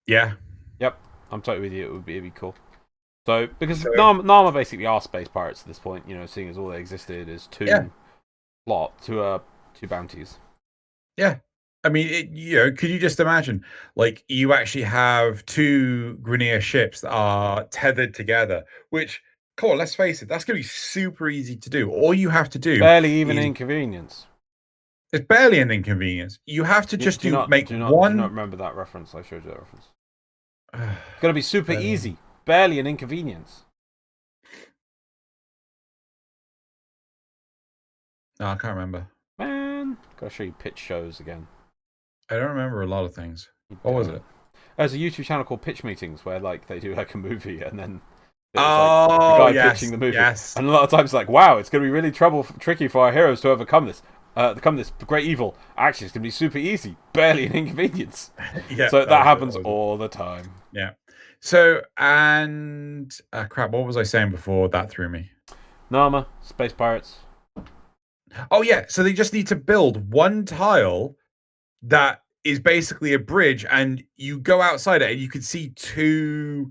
Yeah. Yep, I'm totally with you. It'd be cool. So because So Nama basically are space pirates at this point, seeing as all they existed is yeah, two bounties. yeah. I mean, could you just imagine, like, you actually have two Grineer ships that are tethered together, which, come on, let's face it, that's going to be super easy to do. All you have to do Barely even an is, inconvenience. it's barely an inconvenience. You have to just Do you not make do you not one. remember that reference? I showed you that reference. It's gonna be super easy. Barely an inconvenience. No, I can't remember. Man, gotta show you pitch shows again. I don't remember a lot of things. What was it? There's a YouTube channel called Pitch Meetings where like they do like a movie and then it's like the Oh, guy yes, pitching the movie, yes. and a lot of times it's like, wow, it's gonna be really tricky for our heroes to overcome this. Great evil. Actually, it's gonna be super easy. Barely an inconvenience. Yeah, So that happens was all the time. Yeah. So, and crap, what was I saying before that threw me? Nama, space pirates. Oh yeah, so they just need to build one tile that is basically a bridge, and you go outside it and you can see two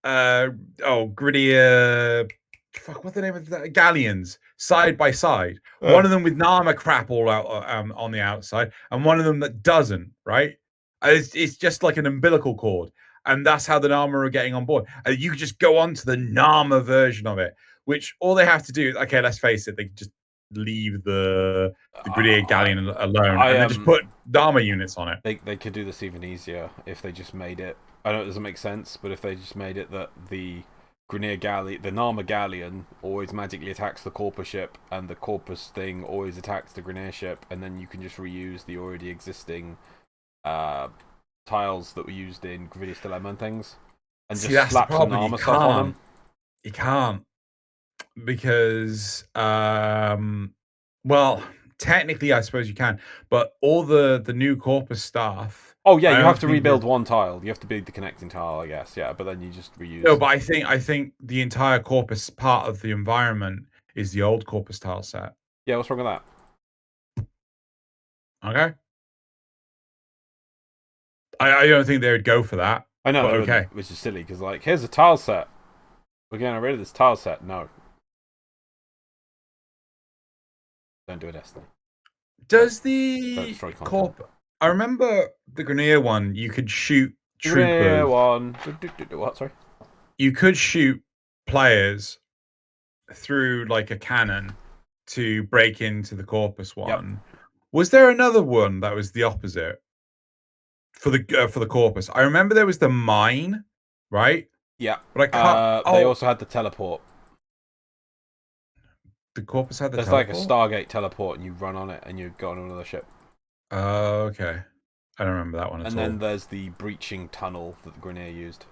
grittier, fuck, what's the name of that, galleons side by side, one of them with Nama crap all out on the outside, and one of them that doesn't, right? It's just like an umbilical cord, and that's how the Nama are getting on board. And you can just go on to the Nama version of it, which all they have to do, okay, let's face it, they can just leave the grittier galleon alone and then just put Nama units on it. They could do this even easier if they just made it. I know it doesn't make sense, but if they just made it that the the Nama galleon always magically attacks the Corpus ship, and the Corpus thing always attacks the Grineer ship, and then you can just reuse the already existing tiles that were used in Gravidius Dilemma and things, and just slap some Nama stuff on them. You can't, because well, technically I suppose you can, but all the new Corpus stuff. Oh yeah, you have to rebuild one tile. You have to build the connecting tile, I guess. Yeah, but then you just reuse. No, but I think the entire Corpus part of the environment is the old Corpus tile set. Yeah, what's wrong with that? Okay. I don't think they would go for that. I know, okay, which is silly because like, here's a tile set. We're getting rid of this tile set. No, don't do a Destiny. Does the Corp? I remember the Grineer one. You could shoot troopers. Grineer one. What? Sorry. You could shoot players through like a cannon to break into the Corpus one. Was there another one that was the opposite for the corpus? I remember there was the mine, right? Yeah. But I can't. They Oh, also had the teleport. the corpus had the There's like a teleport. Stargate teleport, and you run on it, and you go on another ship. Oh, okay. I don't remember that one at And all. then there's the breaching tunnel that the Grineer used.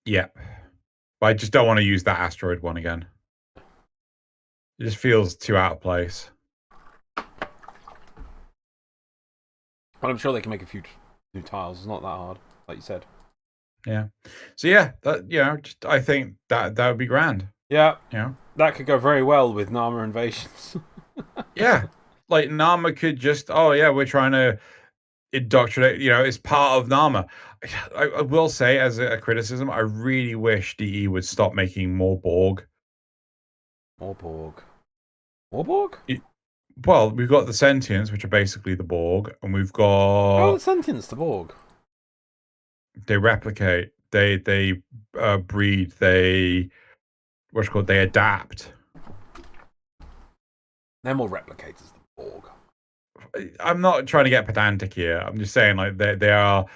Yeah, but I just don't want to use that asteroid one again. It just feels too out of place. But I'm sure they can make a few new tiles. It's not that hard, like you said. Yeah. So yeah, that just, I think that would be grand. Yeah. Yeah. That could go very well with Nama invasions. Yeah. Like Nama could just, oh yeah, we're trying to indoctrinate, it's part of Nama. I will say as a criticism, I really wish DE would stop making more Borg. More Borg. More Borg? Well, we've got the Sentients, which are basically the Borg, and we've got... How are the Sentients the Borg? They replicate, they breed, they adapt. They're more replicators than Borg. I'm not trying to get pedantic here. I'm just saying, like, they are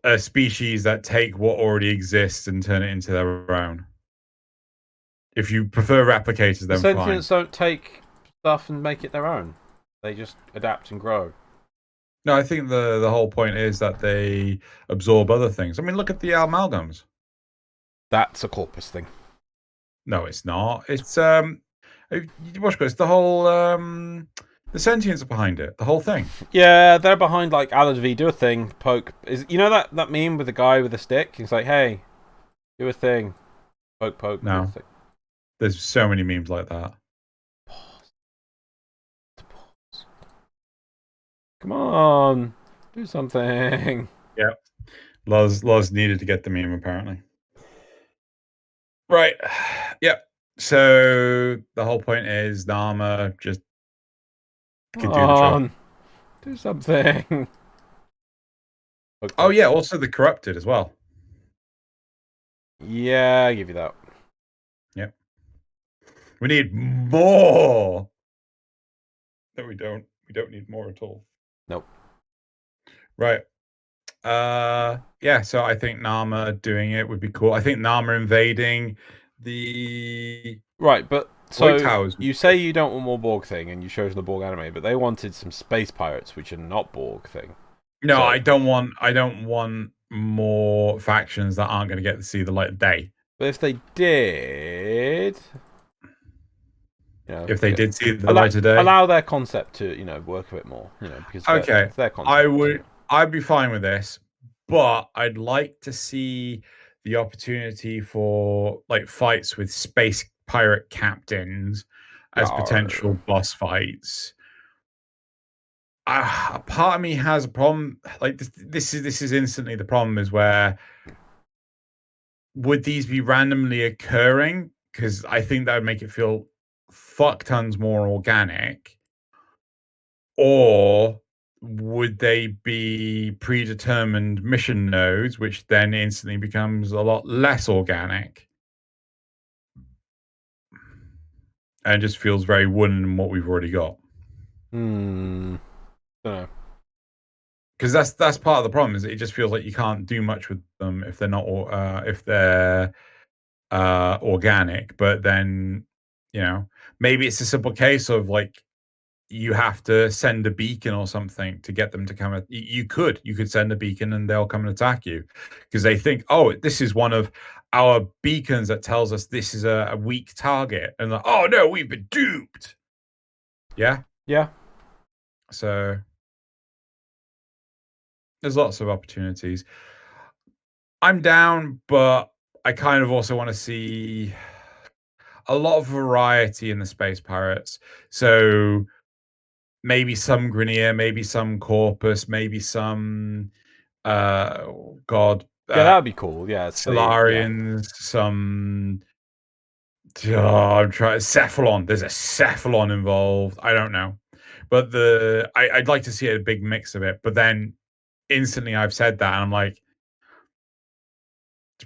a species that take what already exists and turn it into their own. If you prefer replicators, then the fine. Sentients don't take stuff and make it their own. They just adapt and grow. No, I think the whole point is that they absorb other things. I mean, look at the amalgams. That's a corpus thing. No, it's not. It's it's the whole the sentience are behind it. The whole thing. Yeah, they're behind like Alan V. Do a thing. Poke. That meme with the guy with the stick? He's like, hey, do a thing. Poke, poke. No. There's so many memes like that. Pause. Come on, do something. Yeah. Loz needed to get the meme apparently. Right. Yep. So the whole point is Nama just Come on, do something. Oh yeah, also the corrupted as well. Yeah, I give you that. Yep. We need more. No, we don't. We don't need more at all. Nope. Right. Yeah, so I think Nama doing it would be cool. I think Nama invading the right, but so towers. You say you don't want more Borg thing, and you showed the Borg anime, but they wanted some space pirates, which are not Borg thing. No, so, I don't want more factions that aren't going to get to see the light of day. But if they did, if they did see the light of day, allow their concept to work a bit more. Because okay, it's their concept. I'd be fine with this, but I'd like to see the opportunity for like fights with space pirate captains as potential boss fights. A part of me has a problem. Like this is instantly the problem is where would these be randomly occurring? Because I think that would make it feel fuck tons more organic. Or would they be predetermined mission nodes, which then instantly becomes a lot less organic? And just feels very wooden in what we've already got. Don't know. Because that's part of the problem is it just feels like you can't do much with them if they're not organic. But then maybe it's a simple case of like you have to send a beacon or something to get them to come. You could send a beacon and they'll come and attack you because they think, oh, this is one of our beacons that tells us this is a weak target, and like, oh no, we've been duped. Yeah. So there's lots of opportunities. I'm down, but I kind of also want to see a lot of variety in the space pirates. So maybe some Grineer, maybe some Corpus, maybe some yeah, that would be cool. Yeah, Solarians, some I'm trying Cephalon. There's a Cephalon involved. I don't know. But I'd like to see a big mix of it. But then instantly I've said that and I'm like,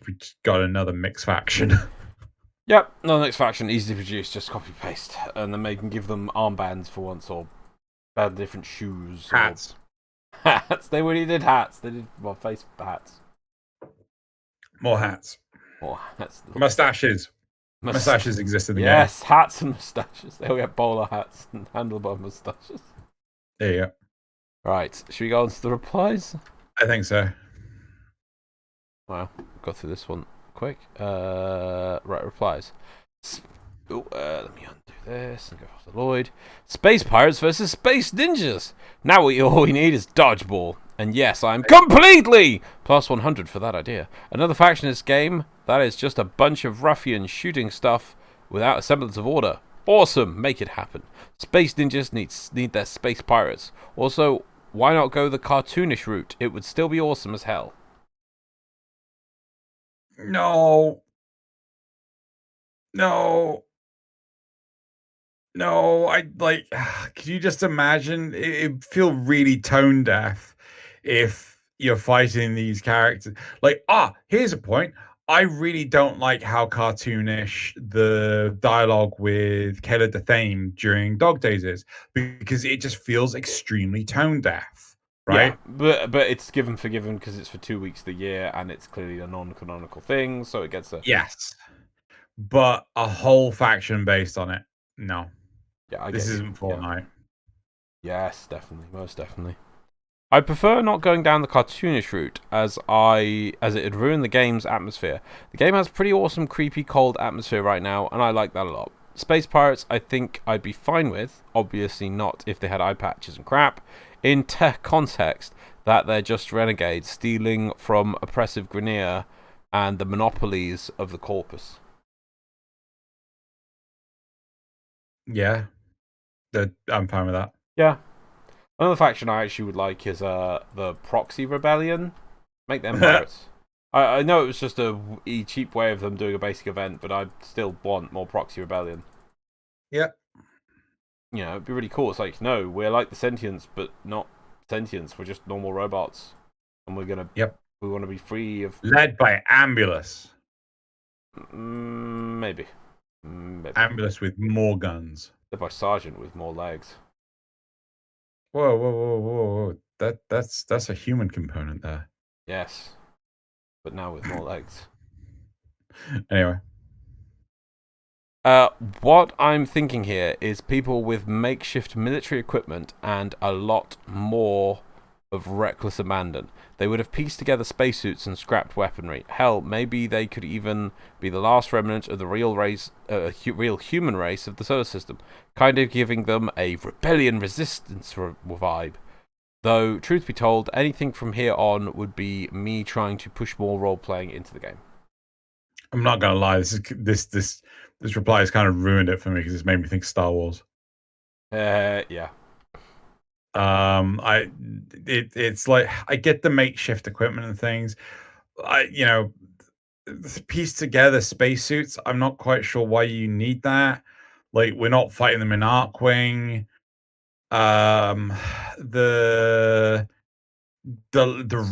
we just got another mixed faction. Yep, no next faction, easy to produce, just copy paste, and then they can give them armbands for once or About different shoes. Hats. Or hats. They already did hats. They did face hats. More hats. More hats. Mustaches. Mustaches exist in the game. Yes, hats and mustaches. They all get bowler hats and handlebar mustaches. There you go. Right, should we go on to the replies? I think so. Wow, got through this one quick. Right, replies. Let me undo this and go off to Lloyd. Space pirates versus space ninjas. Now all we need is dodgeball. And yes, I'm completely plus 100 for that idea. Another faction in this game that is just a bunch of ruffians shooting stuff without a semblance of order. Awesome, make it happen. Space ninjas need their space pirates. Also, why not go the cartoonish route? It would still be awesome as hell. No. I like. Could you just imagine? It'd feel really tone deaf if you're fighting these characters. Like, here's a point. I really don't like how cartoonish the dialogue with Kayla Dethane during Dog Days is, because it just feels extremely tone deaf, right? Yeah, but it's given forgiven because it's for 2 weeks of the year and it's clearly a non-canonical thing, so it gets a... Yes. But a whole faction based on it, no. Yeah, This isn't Fortnite. Yes, definitely, most definitely. I prefer not going down the cartoonish route as it would ruin the game's atmosphere. The game has a pretty awesome, creepy, cold atmosphere right now, and I like that a lot. Space pirates, I think I'd be fine with. Obviously not if they had eye patches and crap. In tech context, that they're just renegades stealing from oppressive Grenier and the monopolies of the corpus. Yeah, I'm fine with that. Yeah. Another faction I actually would like is the Proxy Rebellion. Make them pirates. I know it was just a cheap way of them doing a basic event, but I still want more Proxy Rebellion. Yeah. You know, it'd be really cool. It's like, no, we're like the Sentients, but not Sentients. We're just normal robots. And we're gonna... Yep. We want to be free of... Led by Ambulus. Maybe. Ambulus with more guns. Led by Sergeant with more legs. Whoa. That's a human component there. Yes. But now with more legs. Anyway. What I'm thinking here is people with makeshift military equipment and a lot more of reckless abandon. They would have pieced together spacesuits and scrapped weaponry. Hell, maybe they could even be the last remnant of the real human race of the solar system, kind of giving them a rebellion resistance vibe. Though, truth be told, anything from here on would be me trying to push more role-playing into the game. I'm not gonna lie, this reply has kind of ruined it for me because it's made me think Star Wars. Yeah. It's like, I get the makeshift equipment and things. Piece together spacesuits. I'm not quite sure why you need that. Like, we're not fighting them in Arkwing. The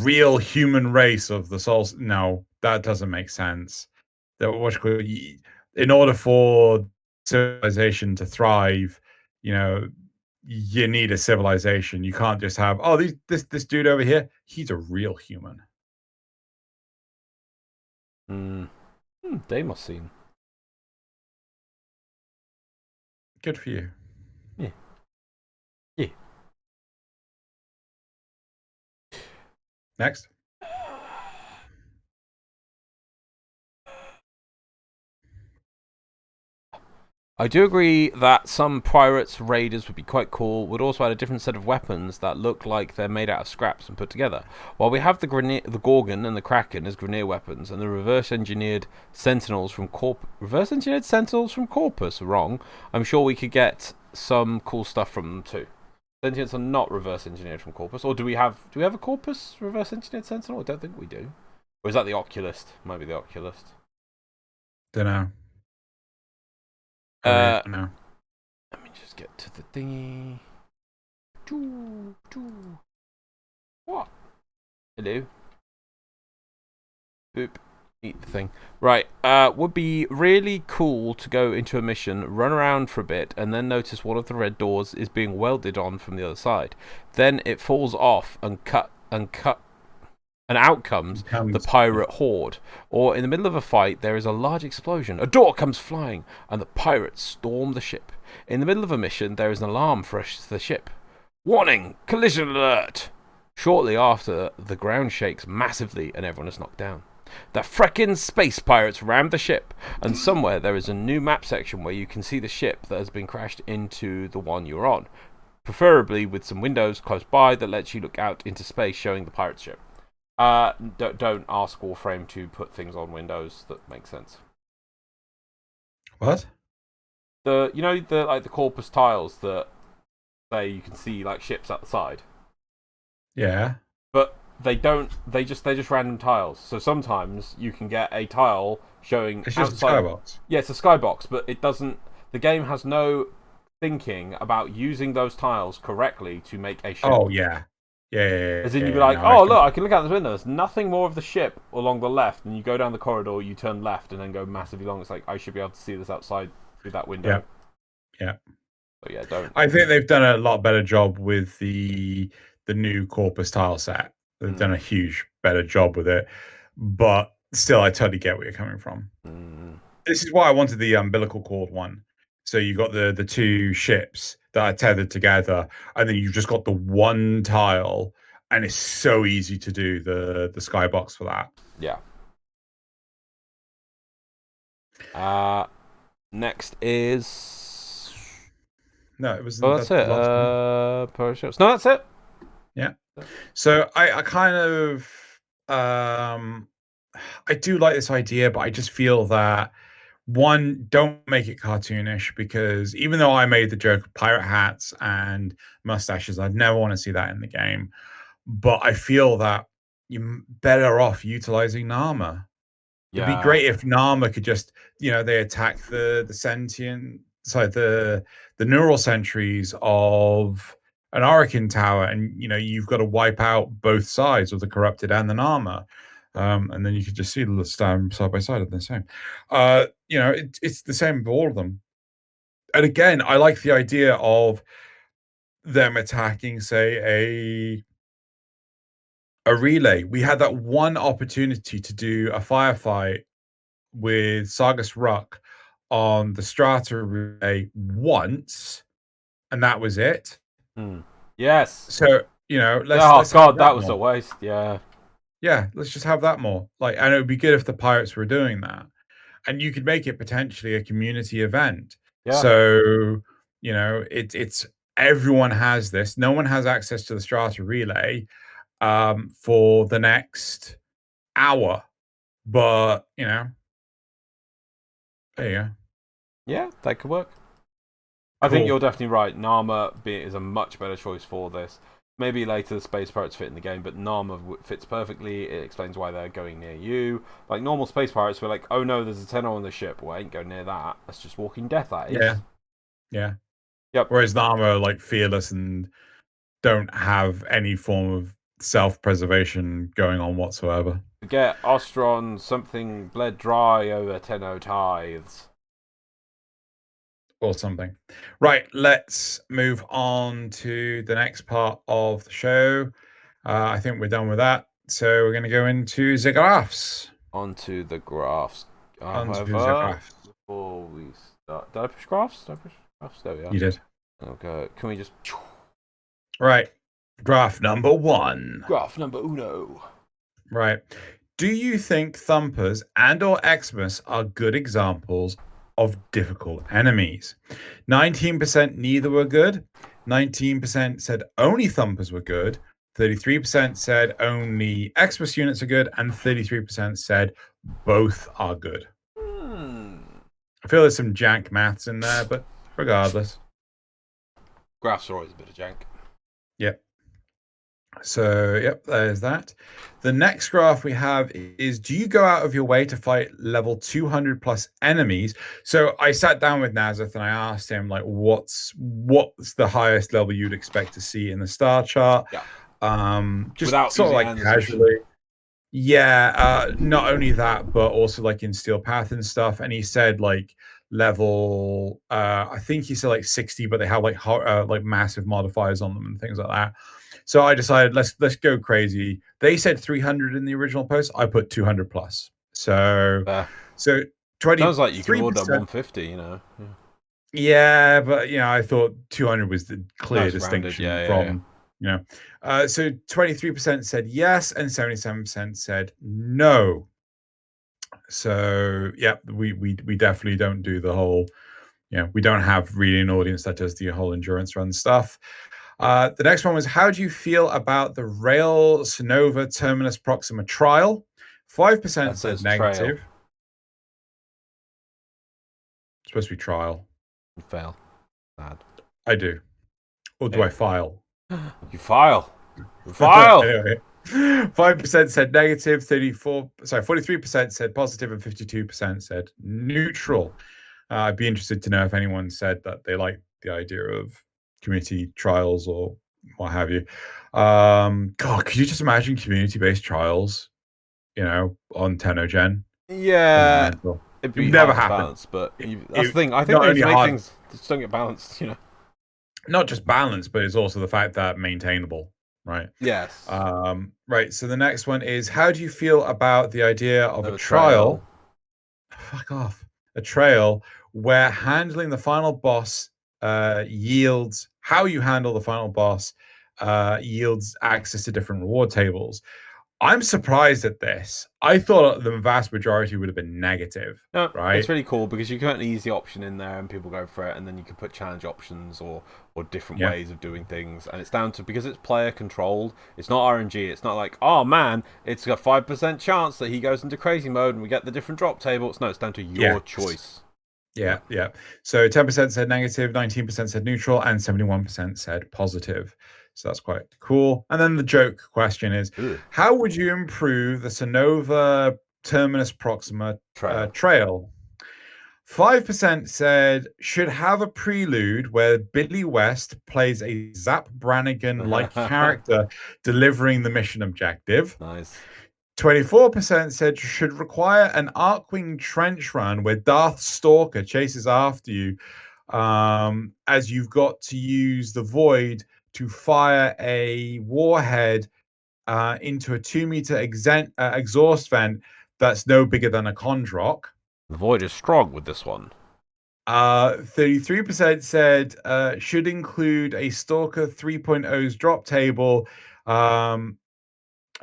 real human race of the souls. No, that doesn't make sense. In order for civilization to thrive, you need a civilization. You can't just have, this dude over here, he's a real human. Deimos scene. Good for you. Yeah. Next. I do agree that some pirates raiders would be quite cool, would also add a different set of weapons that look like they're made out of scraps and put together. While we have the Gorgon and the Kraken as Grenier weapons, and the reverse-engineered Sentinels from Corpus, wrong, I'm sure we could get some cool stuff from them too. Sentients are not reverse-engineered from Corpus, or do we have a Corpus reverse-engineered Sentinel? I don't think we do. Or is that the Oculist? Might be the Oculist. Don't know. Let no. me just get to the thingy. What? Hello? Boop. Eat the thing. Right. Would be really cool to go into a mission, run around for a bit, and then notice one of the red doors is being welded on from the other side. Then it falls off and out comes the pirate horde. Or in the middle of a fight, there is a large explosion. A door comes flying, and the pirates storm the ship. In the middle of a mission, there is an alarm for the ship. Warning! Collision alert! Shortly after, the ground shakes massively and everyone is knocked down. The frickin' space pirates rammed the ship, and somewhere there is a new map section where you can see the ship that has been crashed into the one you're on, preferably with some windows close by that lets you look out into space showing the pirate ship. Don't ask Warframe to put things on windows that make sense. What? The corpus tiles that say you can see like ships outside. Yeah. But they're just random tiles. So sometimes you can get a tile showing it's just outside. A skybox. Yeah, it's a skybox, but it doesn't. The game has no thinking about using those tiles correctly to make a ship. Oh yeah. Yeah. As in, you'd be like, look, I can look out this window. There's nothing more of the ship along the left, and you go down the corridor, you turn left, and then go massively long. It's like I should be able to see this outside through that window. Yeah. So yeah, don't. I think they've done a lot better job with the new corpus tile set. They've done a huge better job with it, but still, I totally get where you're coming from. This is why I wanted the umbilical cord one. So you got the two ships that are tethered together, and then you've just got the one tile, and it's so easy to do the skybox for that. Yeah. Next is. No, it was. Oh, that's it. Shoutouts. No, that's it. Yeah. So I kind of I do like this idea, but I just feel that one, don't make it cartoonish, because even though I made the joke of pirate hats and mustaches, I'd never want to see that in the game. But I feel that you're better off utilizing Nama. It'd be great if Nama could just, they attack the neural sentries of an Orokin tower, and you've got to wipe out both sides of the corrupted and the Nama. And then you could just see them stand side by side at the same. It's the same for all of them. And again, I like the idea of them attacking, say, a relay. We had that one opportunity to do a firefight with Sargus Ruck on the Strata relay once, and that was it. Yes. So, let's that was a waste. Yeah. Yeah, let's just have that more. And it would be good if the pirates were doing that. And you could make it potentially a community event. Yeah. So, it's everyone has this. No one has access to the Strata relay for the next hour. But, there you go. Yeah, that could work. I think you're definitely right. Nama is a much better choice for this. Maybe later the space pirates fit in the game, but Nama fits perfectly. It explains why they're going near you. Like normal space pirates, we're like, oh no, there's a Tenno on the ship. Well, I ain't going near that. That's just walking death, that is. Yeah. Yep. Whereas Nama are fearless and don't have any form of self-preservation going on whatsoever. Forget Ostron, something bled dry over Tenno tithes. Or something. Right, let's move on to the next part of the show. I think we're done with that. So we're going to go into the graphs. Onto the graphs. Onto the graphs. Before we start... Did I push graphs? There we are. You did. Okay, can we just... Right, graph number 1. Graph number uno. Right. Do you think Thumpers and or Xmas are good examples of difficult enemies? 19% neither were good. 19% said only Thumpers were good. 33% said only Xmas units are good, and 33% said both are good. I feel there's some jank maths in there, but regardless. Graphs are always a bit of jank. Yep. So, yep, there's that. The next graph we have is, do you go out of your way to fight level 200 plus enemies? So I sat down with Nazeth and I asked him, what's the highest level you'd expect to see in the star chart? Yeah. Just without sort of casually. Yeah, not only that, but also like in Steel Path and stuff. And he said like level, I think he said like 60, but they have like massive modifiers on them and things like that. So I decided let's go crazy. They said 300 in the original post. I put 200 plus. So Sounds like you could have all done 23%. 150, you know. Yeah. Yeah, but I thought 200 was the clear Nice rounded, distinction yeah. from so 23% said yes and 77% said no. So yeah, we definitely don't do the whole, we don't have really an audience that does the whole endurance run stuff. The next one was, how do you feel about the Rail Sonova Terminus Proxima trial? 5% That said says trail. negative. It's supposed to be trial. Fail. Bad. I do. Or do I file? You file. You file. Anyway, 5% said negative, 43% said positive, and 52% said neutral. I'd be interested to know if anyone said that they like the idea of community trials or what have you. God, could you just imagine community-based trials, on Tenno Gen? Yeah. It'd It'd be never hard to happen. balance, but that's the thing. I think Not they need only to make hard, things that just don't get balanced, you know. not just balance, but it's also the fact that maintainable, right? Yes. Right. So the next one is, how do you feel about the idea of a Trail. trial? Fuck off. A trail where handling the final boss yields how you handle the final boss yields access to different reward tables. I'm surprised at this. I thought the vast majority would have been negative, No, right? it's really cool because you can put an easy option in there and people go for it, and then you can put challenge options or different Yeah. ways of doing things, and it's down to, because it's player controlled. It's not RNG. It's not like, oh man, it's a 5% chance that he goes into crazy mode and we get the different drop tables. No, it's down to your choice. Yeah. So 10% said negative, 19% said neutral, and 71% said positive. So that's quite cool. And then the joke question is, how would you improve the Sonova Terminus Proxima trail? 5% said should have a prelude where Billy West plays a Zap Brannigan-like character delivering the mission objective. Nice. 24% said should require an Arcwing trench run where Darth Stalker chases after you, as you've got to use the Void to fire a warhead into a 2-meter exhaust vent that's no bigger than a Kondrok. The Void is strong with this one. 33% said should include a Stalker 3.0's drop table.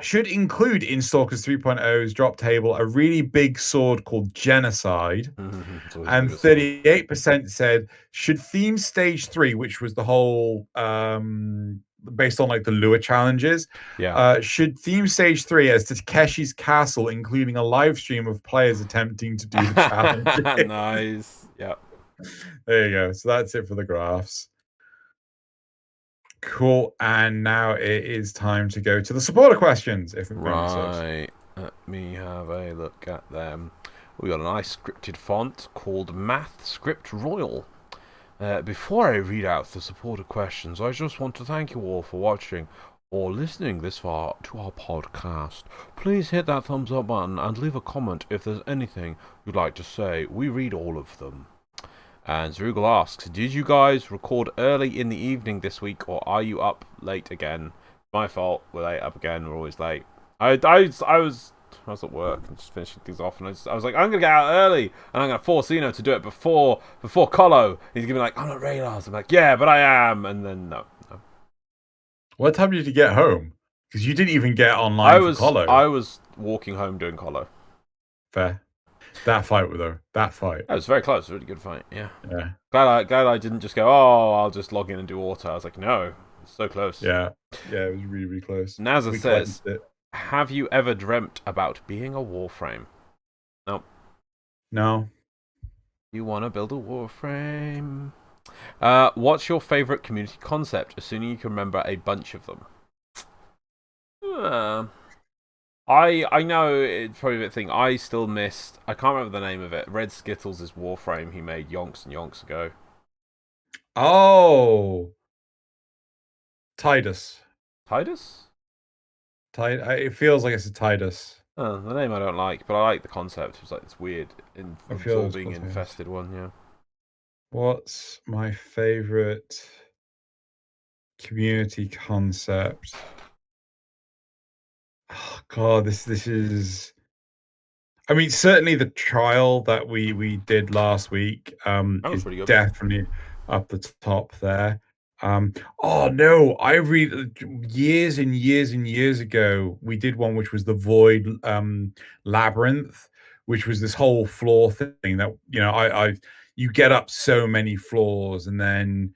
Should include in Stalkers 3.0's drop table a really big sword called Genocide. And 38% said should theme stage 3, which was the whole based on like the lure challenges. Should theme stage 3 as Takeshi's Castle, including a live stream of players attempting to do the challenge. Nice. Yeah. There you go. So that's it for the graphs. Cool. And now it is time to go to the supporter questions. Right. Let me have a look at them. We got a nice scripted font called Math Script Royal. Before I read out the supporter questions, I just want to thank you all for watching or listening this far to our podcast. Please hit that thumbs up button and leave a comment if there's anything you'd like to say. We read all of them. And Zerugal asks, did you guys record early in the evening this week, or are you up late again? My fault, we're late up again, we're always late. I was at work and just finishing things off, and I was like, I'm going to get out early, and I'm going to force Xeno to do it before Colo. He's going to be like, I'm not MDRLOz. I'm like, yeah, but I am. And then, no. What time did you get home? Because you didn't even get online for Colo. I was walking home doing Colo. Fair. That fight, though. That fight. That was very close. Really good fight. Yeah. Yeah. Glad I didn't just go, oh, I'll just log in and do auto. I was like, no, it's so close. Yeah. Yeah, it was really, really close. Nazza says, have you ever dreamt about being a Warframe? Nope. No. You want to build a Warframe? What's your favorite community concept, assuming you can remember a bunch of them? I know it's probably a thing. I still missed. I can't remember the name of it. Red Skittles is Warframe he made yonks and yonks ago. Oh, Tidus. Tidus? It feels like it's a Titus. Oh, the name I don't like, but I like the concept. It's like this weird, I feel it's absorbing, called Titus. infested one. Yeah. What's my favorite community concept? Oh God, this is. I mean, certainly the trial that we did last week That was is pretty good. definitely up the top there. Oh no, I read years and years and years ago we did one which was the Void Labyrinth, which was this whole floor thing that I you get up so many floors and then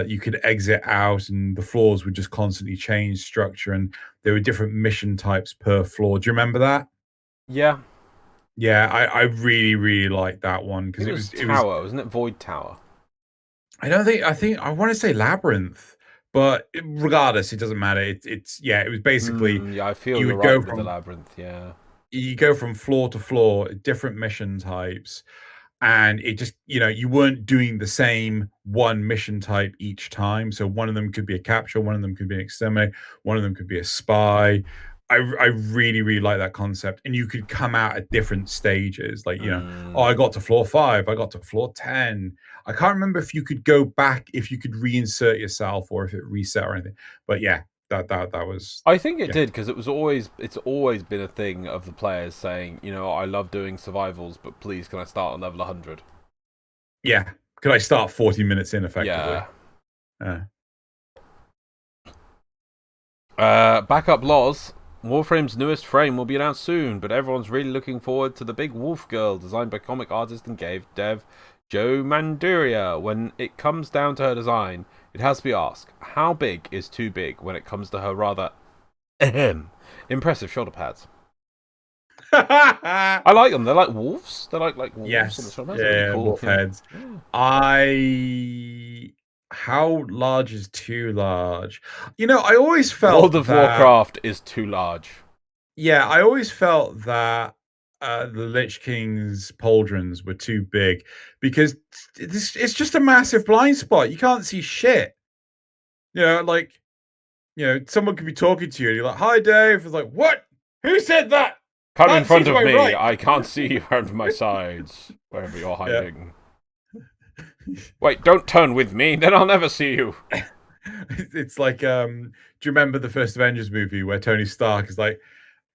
you could exit out and the floors would just constantly change structure and there were different mission types per floor. Do you remember that? Yeah. Yeah, I really, really like that one I because think it was Tower, wasn't it? Void Tower. I think I want to say Labyrinth, but regardless, it doesn't matter. It's yeah, it was basically Yeah, I feel you you're would go right with the from labyrinth. Yeah. floor to floor, different mission types, and it just you weren't doing the same one mission type each time. So one of them could be a capture, one of them could be an exterminate, one of them could be a spy. I really really like that concept, and you could come out at different stages. Like oh, I got to floor 5, I got to floor 10. I can't remember if you could go back, if you could reinsert yourself, or if it reset or anything. But yeah, that was I think it yeah. did because it's always been a thing of the players saying, I love doing survivals, but please can I start on level 100? Yeah. Could I start 40 minutes in effectively? Yeah. Backup Loz. Warframe's newest frame will be announced soon, but everyone's really looking forward to the big wolf girl designed by comic artist and game dev Joe Manduria. When it comes down to her design, it has to be asked, how big is too big when it comes to her rather impressive shoulder pads? I like them. They're like wolves. They're like wolves Yes. on the shoulder pads. Yeah, They're really cool. wolf heads. Yeah. How large is too large? I always felt World of Warcraft is too large. Yeah, I always felt that the Lich King's pauldrons were too big because it's just a massive blind spot. You can't see shit. Someone could be talking to you and you're like, "Hi, Dave." It's like, "What? Who said that?" Come Can't in front see of to my me. right. I can't see you out of my sides, wherever you're hiding. Yeah. Wait, don't turn with me, then I'll never see you. It's like, do you remember the first Avengers movie where Tony Stark is like,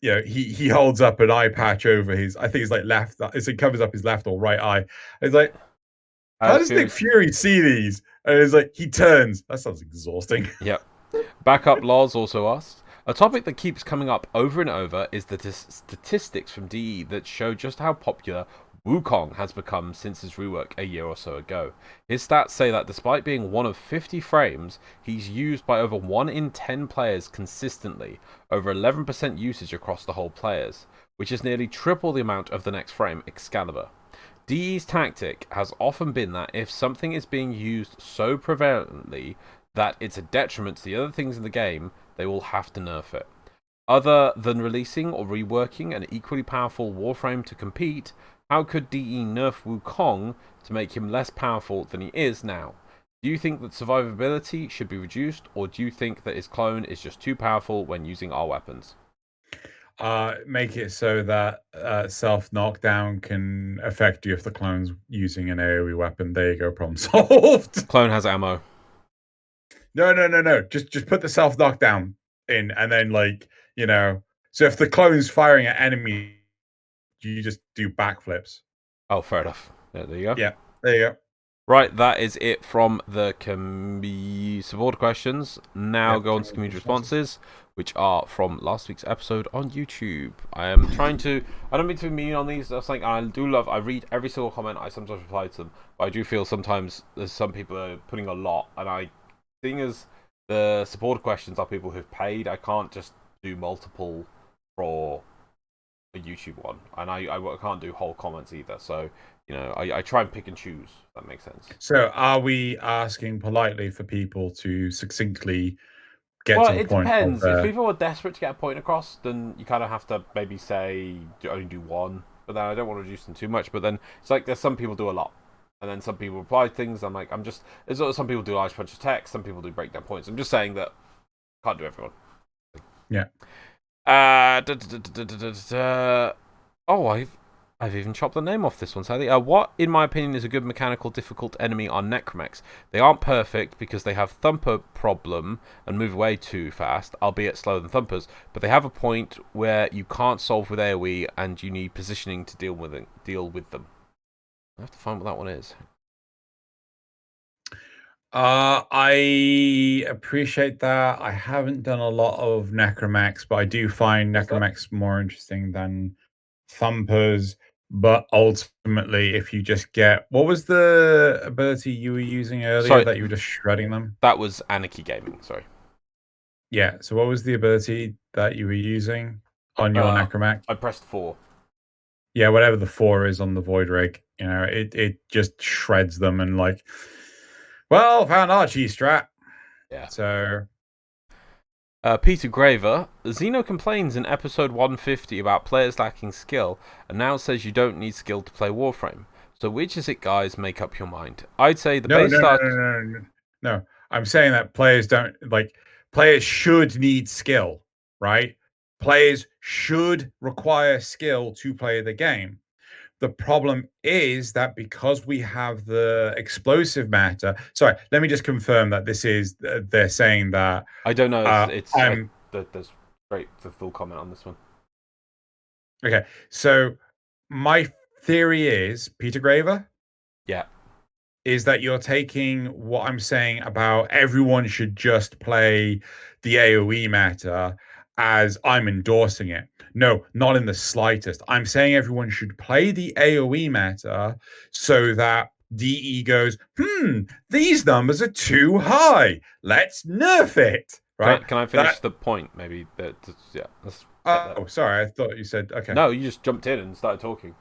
he holds up an eye patch over his, I think it's like left, it covers up his left or right eye. It's like, how does Nick Fury see these? And it's like, he turns. That sounds exhausting. Yep. Backup Loz also asks, a topic that keeps coming up over and over is the statistics from DE that show just how popular Wukong has become since his rework a year or so ago. His stats say that despite being one of 50 frames, he's used by over 1 in 10 players consistently, over 11% usage across the whole players, which is nearly triple the amount of the next frame, Excalibur. DE's tactic has often been that if something is being used so prevalently that it's a detriment to the other things in the game, they will have to nerf it. Other than releasing or reworking an equally powerful Warframe to compete, how could DE nerf Wukong to make him less powerful than he is now? Do you think that survivability should be reduced, or do you think that his clone is just too powerful when using our weapons? Make it so that self knockdown can affect you if the clone's using an AoE weapon. There you go, problem solved. Clone has ammo. No. Just put the self knockdown in, and then so if the clone's firing at enemies, you just do backflips. Oh, fair enough. Yeah, there you go. Yeah, there you go. Right, that is it from the support questions. Now go on to community responses, which are from last week's episode on YouTube. I am trying to, I don't mean to be mean on these, I read every single comment, I sometimes reply to them, but I do feel sometimes there's some people are putting a lot, and seeing as the support questions are people who've paid, I can't just do multiple for a YouTube one, and I can't do whole comments either, so I try and pick and choose, if that makes sense. So are we asking politely for people to succinctly get to the point? Well, it depends. If people are desperate to get a point across, then you kind of have to maybe say only do one, but then I don't want to reduce them too much, but then it's like there's some people do a lot, and then some people reply things, there's some people do a large bunch of text, some people do breakdown points. I'm just saying that can't do everyone. Yeah. Oh, I've even chopped the name off this one, sadly. What, in my opinion, is a good mechanical difficult enemy are necromechs. They aren't perfect because they have thumper problem and move away too fast, albeit slower than thumpers, but they have a point where you can't solve with AoE and you need positioning to deal with them. I have to find what that one is. I appreciate that. I haven't done a lot of necromechs, but I do find necromechs more interesting than thumpers. But ultimately, if you just get what was the ability you were using earlier Sorry, that you were just shredding them? that was Anarchy Gaming. Sorry. Yeah. So what was the ability that you were using on your necromech? I pressed 4. Yeah, whatever the 4 is on the void rig, you know, it just shreds them and like, well, found Archie strat. Yeah. So Peter Graver, Xeno complains in episode 150 about players lacking skill, and now says you don't need skill to play Warframe. So which is it, guys? Make up your mind. I'd say the base start. No. I'm saying that players don't like players should need skill, right? Players should require skill to play the game. The problem is that because we have the explosive matter. Sorry, let me just confirm that this is. They're saying that. I don't know. There's great the full comment on this one. Okay, so my theory is Peter Graver. Yeah. Is that you're taking what I'm saying about everyone should just play the AoE meta as I'm endorsing it. No, not in the slightest. I'm saying everyone should play the AoE meta so that DE goes, these numbers are too high. Let's nerf it. Right? Can I finish the point? Maybe yeah. Oh, sorry. I thought you said okay. No, you just jumped in and started talking.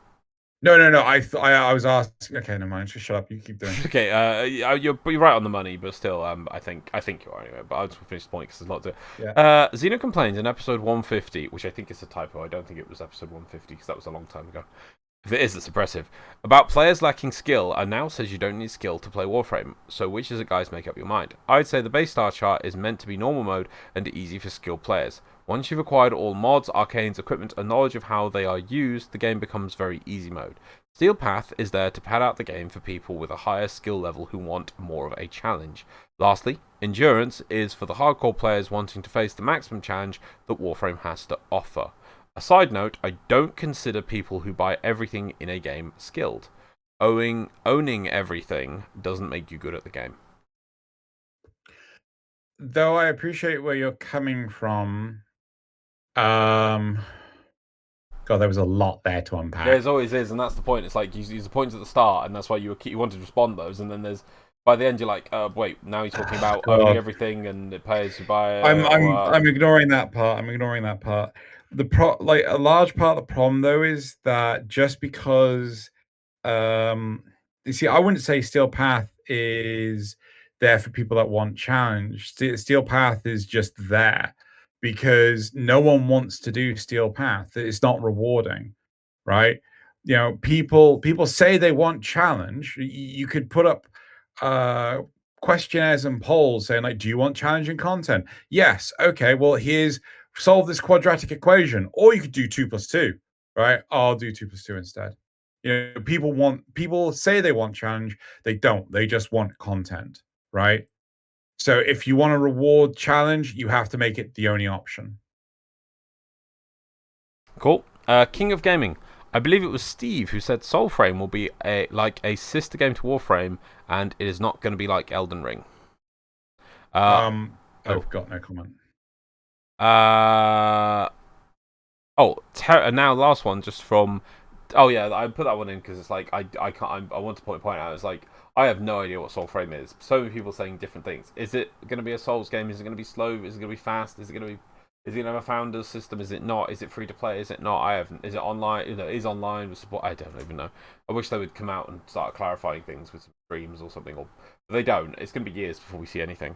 No. I was asking. Okay, never mind. Just shut up. You keep doing it. Okay. You're right on the money, but still, I think you are anyway. But I'll just finish the point because there's a lot to. Yeah. Xeno complains in episode 150, which I think is a typo. I don't think it was episode 150 because that was a long time ago. If it is, it's impressive. About players lacking skill, and now says you don't need skill to play Warframe. So which is it, guys? Make up your mind. I'd say the base star chart is meant to be normal mode and easy for skilled players. Once you've acquired all mods, arcanes, equipment, and knowledge of how they are used, the game becomes very easy mode. Steel Path is there to pad out the game for people with a higher skill level who want more of a challenge. Lastly, Endurance is for the hardcore players wanting to face the maximum challenge that Warframe has to offer. A side note, I don't consider people who buy everything in a game skilled. Owning everything doesn't make you good at the game. Though I appreciate where you're coming from, God, there was a lot there to unpack. There always is, and that's the point. It's like you use the points at the start, and that's why you wanted to respond to those, and then there's by the end you're like, wait, now he's talking about owning everything and it pays to buy it. I'm ignoring that part. A large part of the problem though is that just because you see, I wouldn't say Steel Path is there for people that want challenge. Steel Path is just there because no one wants to do Steel Path. It's not rewarding, right? You know, people say they want challenge. You could put up questionnaires and polls saying like, do you want challenging content? Yes. Okay, well, here's solve this quadratic equation. Or you could do 2 + 2, right? I'll do 2 + 2 instead. You know, people say they want challenge, they don't. They just want content, right? So if you want to reward challenge, you have to make it the only option. Cool. King of Gaming. I believe it was Steve who said Soulframe will be like a sister game to Warframe, and it is not going to be like Elden Ring. I've got no comment. And now last one just from. Oh yeah, I put that one in because it's like I can't. I want to point out. It's like I have no idea what Soulframe is. So many people saying different things. Is it going to be a Souls game? Is it going to be slow? Is it going to be fast? Is it going to have a founders system? Is it not? Is it free to play? Is it not? I haven't. Is it online? You know, is online with support? I don't even know. I wish they would come out and start clarifying things with some streams or something. But they don't. It's going to be years before we see anything.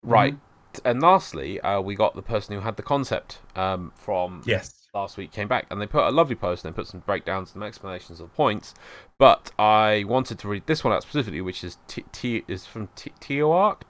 Right. And lastly, we got the person who had the concept from last week came back, and they put a lovely post and they put some breakdowns and some explanations of the points. But I wanted to read this one out specifically, which is is from Teark.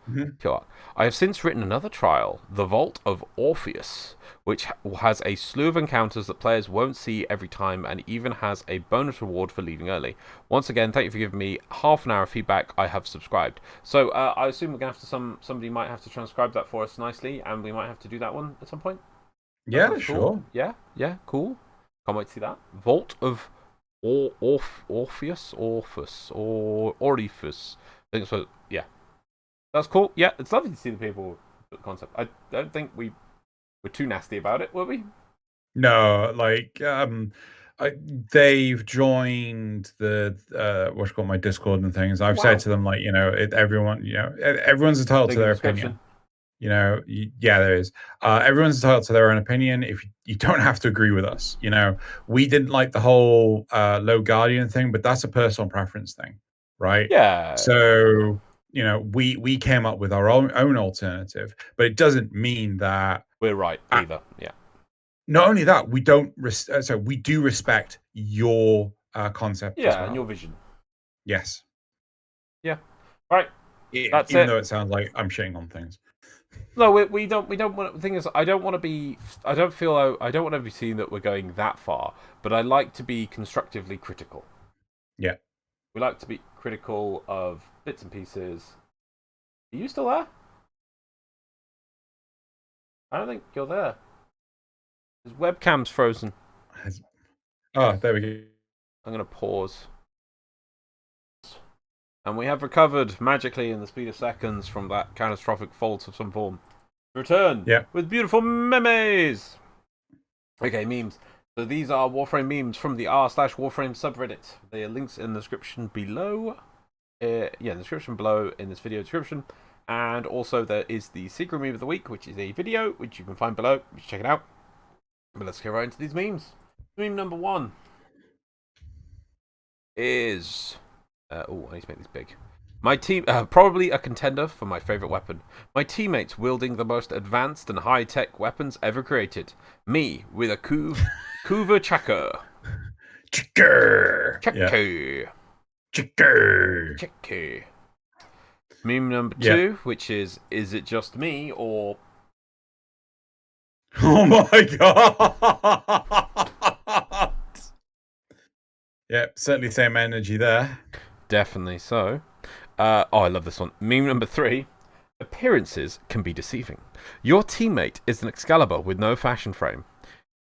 Mhm. Sure. I have since written another trial, The Vault of Orpheus, which has a slew of encounters that players won't see every time and even has a bonus reward for leaving early. Once again, thank you for giving me half an hour of feedback. I have subscribed. So I assume we're going to have to somebody might have to transcribe that for us nicely, and we might have to do that one at some point. Yeah, Cool. sure. Yeah, cool. Can't wait to see that. Vault of Orpheus? Or Orifice. I think so. Yeah. That's cool. Yeah, it's lovely to see the people with the concept. I don't think we were too nasty about it, were we? No, like they've joined the what's called my Discord and things. I've said to them, like, everyone, everyone's entitled to Link in their the description. opinion. Yeah, there is. Everyone's entitled to their own opinion. If you don't have to agree with us, we didn't like the whole low guardian thing, but that's a personal preference thing, right? Yeah. So we came up with our own alternative, but it doesn't mean that We're right either. Yeah. not only that, we don't. So we do respect your concept as Yeah, well. and your vision. Yes. Yeah. All right. That's Even it. though it sounds like I'm shitting on things. No, we don't want. The thing is, I don't want to be. I don't want to be seen that we're going that far. But I like to be constructively critical. Yeah. We like to be critical of bits and pieces. Are you still there? I don't think you're there. His webcam's frozen. Oh, there we go. I'm going to pause. And we have recovered magically in the speed of seconds from that catastrophic fault of some form. Return with beautiful memes. Okay, memes. So these are Warframe memes from the r/Warframe subreddit. There are links in the description below. In the description below in this video description. And also there is the secret meme of the week, which is a video, which you can find below. You should check it out. But let's get right into these memes. Meme number 1 is... I need to make these big. My team, probably a contender for my favorite weapon. My teammates wielding the most advanced and high-tech weapons ever created. Me with a Kuva Chaka. Chaka. Meme number 2, which is it just me or... Oh my god! Yep, certainly same energy there. Definitely so. I love this one. Meme number 3. Appearances can be deceiving. Your teammate is an Excalibur with no fashion frame.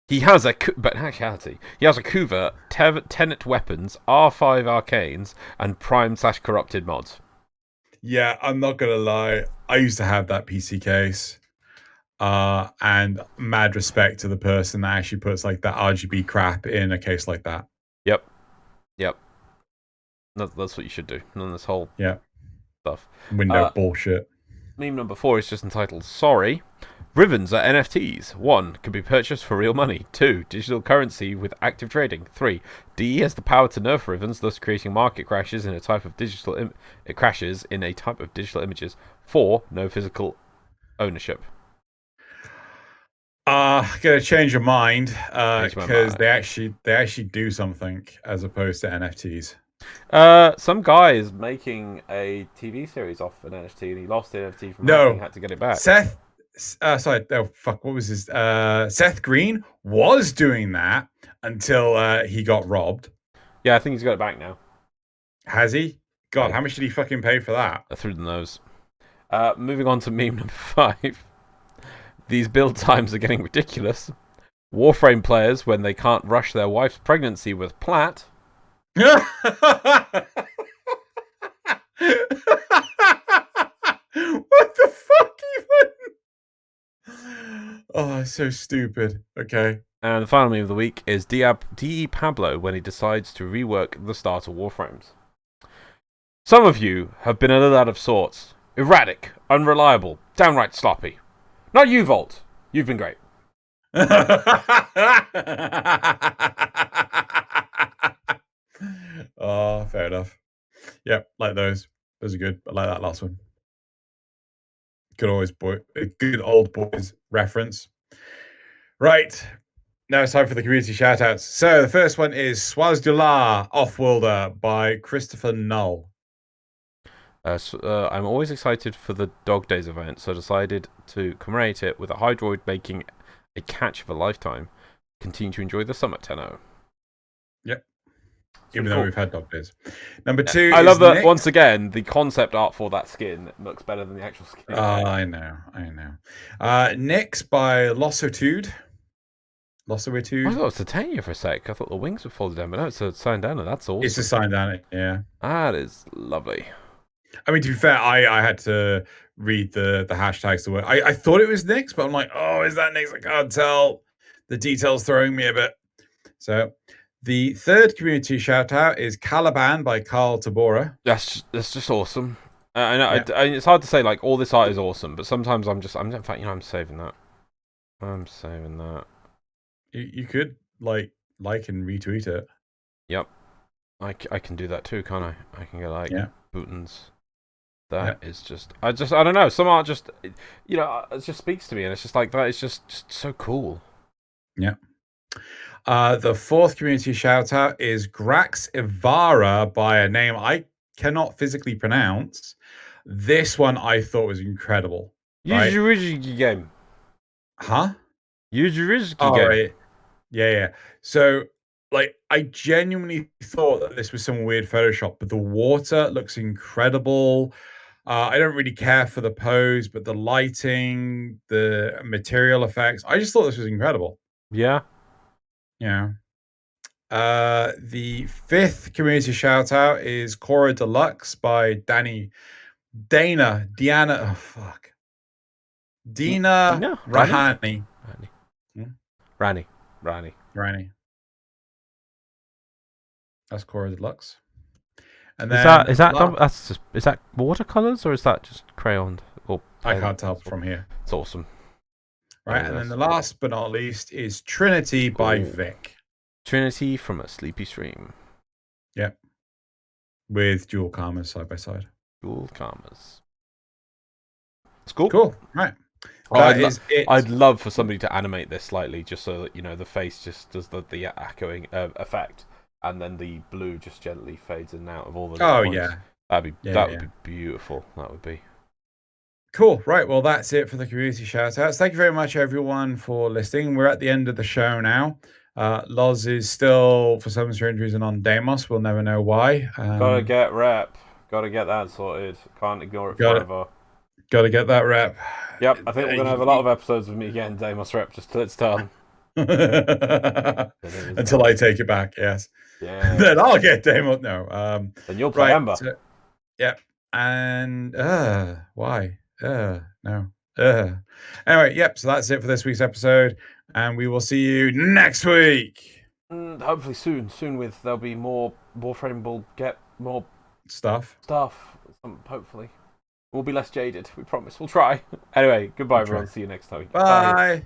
He has but in actuality, he has a Kuva, Tenet weapons, R5 arcanes, and Prime/corrupted mods. Yeah, I'm not gonna lie. I used to have that PC case. And mad respect to the person that actually puts like that RGB crap in a case like that. Yep. That's what you should do. None of this whole stuff. Window bullshit. Meme number 4 is just entitled "Sorry." Ribbons are NFTs. 1. Can be purchased for real money. 2. Digital currency with active trading. 3. DE has the power to nerf ribbons, thus creating market crashes in a type of digital images. 4. No physical ownership. Gonna change your mind because they actually do something as opposed to NFTs. Some guy is making a TV series off an NFT and he lost the NFT from hacking, had to get it back. Seth what was his Seth Green was doing that until he got robbed. Yeah, I think he's got it back now. Has he? God, how much did he fucking pay for that? Through the nose. Moving on to meme number 5. These build times are getting ridiculous. Warframe players when they can't rush their wife's pregnancy with Plat. What the fuck even? Oh, so stupid. Okay. And the final meme of the week is D.E. Pablo when he decides to rework the starter Warframes. Some of you have been a little out of sorts. Erratic, unreliable, downright sloppy. Not you, Volt. You've been great. Oh, fair enough. Yep, like those. Those are good. I like that last one. Good old boys reference. Right. Now it's time for the community shoutouts. So the first one is Swaz Dular Offworlder by Christopher Null. I'm always excited for the Dog Days event, so I decided to commemorate it with a Hydroid making a catch of a lifetime. Continue to enjoy the summit, Tenno. Yep. Even though we've had Dog Days. Number Yeah, 2 I is love that, Nick. once again, the concept art for that skin looks better than the actual skin. I know. Nick's by Lossitude. I thought it was Titania for a sec. I thought the wings were folded down, but no, it's a sign down, and that's awesome. It's a sign down, yeah. That is lovely. I mean, to be fair, I had to read the hashtags to work. I thought it was Nick's, but I'm like, oh, is that Nick's? I can't tell. The details throwing me a bit. So the third community shout out is Caliban by Carl Tabora. That's just awesome. I know it's hard to say, like, all this art is awesome, but sometimes in fact, I'm saving that. I'm saving that. You could like and retweet it. Yep. I can do that too, can't I? I can go like Putin's. That is just I don't know. Some art just, it just speaks to me, and it's just like, that is just so cool. Yeah. The fourth community shout out is Grax Ivara by a name I cannot physically pronounce. This one I thought was incredible. Use your Riziki game. Huh? Use your Riziki game. Right. Yeah. So, like, I genuinely thought that this was some weird Photoshop, but the water looks incredible. I don't really care for the pose, but the lighting, the material effects, I just thought this was incredible. Yeah. Yeah. The fifth community shout out is Cora Deluxe by Dana. Oh, fuck. Dina Rahani. Rani. That's Cora Deluxe. And then is that watercolors, or is that just crayoned? Or I can't tell from here. It's awesome. Right, and then the last but not least is Trinity by Vic. Trinity from a Sleepy Stream. Yep. With dual karmas side by side. Dual karmas. It's cool. Cool. Right. I'd love for somebody to animate this slightly, just so that the face just does the echoing effect, and then the blue just gently fades in and out of all the. Points. Yeah. That would be beautiful. That would be. Cool. Right. Well, that's it for the community shout outs. Thank you very much, everyone, for listening. We're at the end of the show now. Loz is still, for some strange reason, on Deimos. We'll never know why. Gotta get rep. Gotta get that sorted. Can't ignore it forever. Gotta get that rep. Yep. I think we're going to have a lot of episodes of me getting Deimos rep just till it's done. Until I take it back, yes. Yeah. Then I'll get Deimos. No. Then you'll play Ember. So, yep. And why? No. Anyway, yep. So that's it for this week's episode, and we will see you next week. Hopefully soon. There'll be more Warframe. We'll get more stuff. Hopefully, we'll be less jaded. We promise. We'll try. Anyway, goodbye, everyone. See you next time. Bye.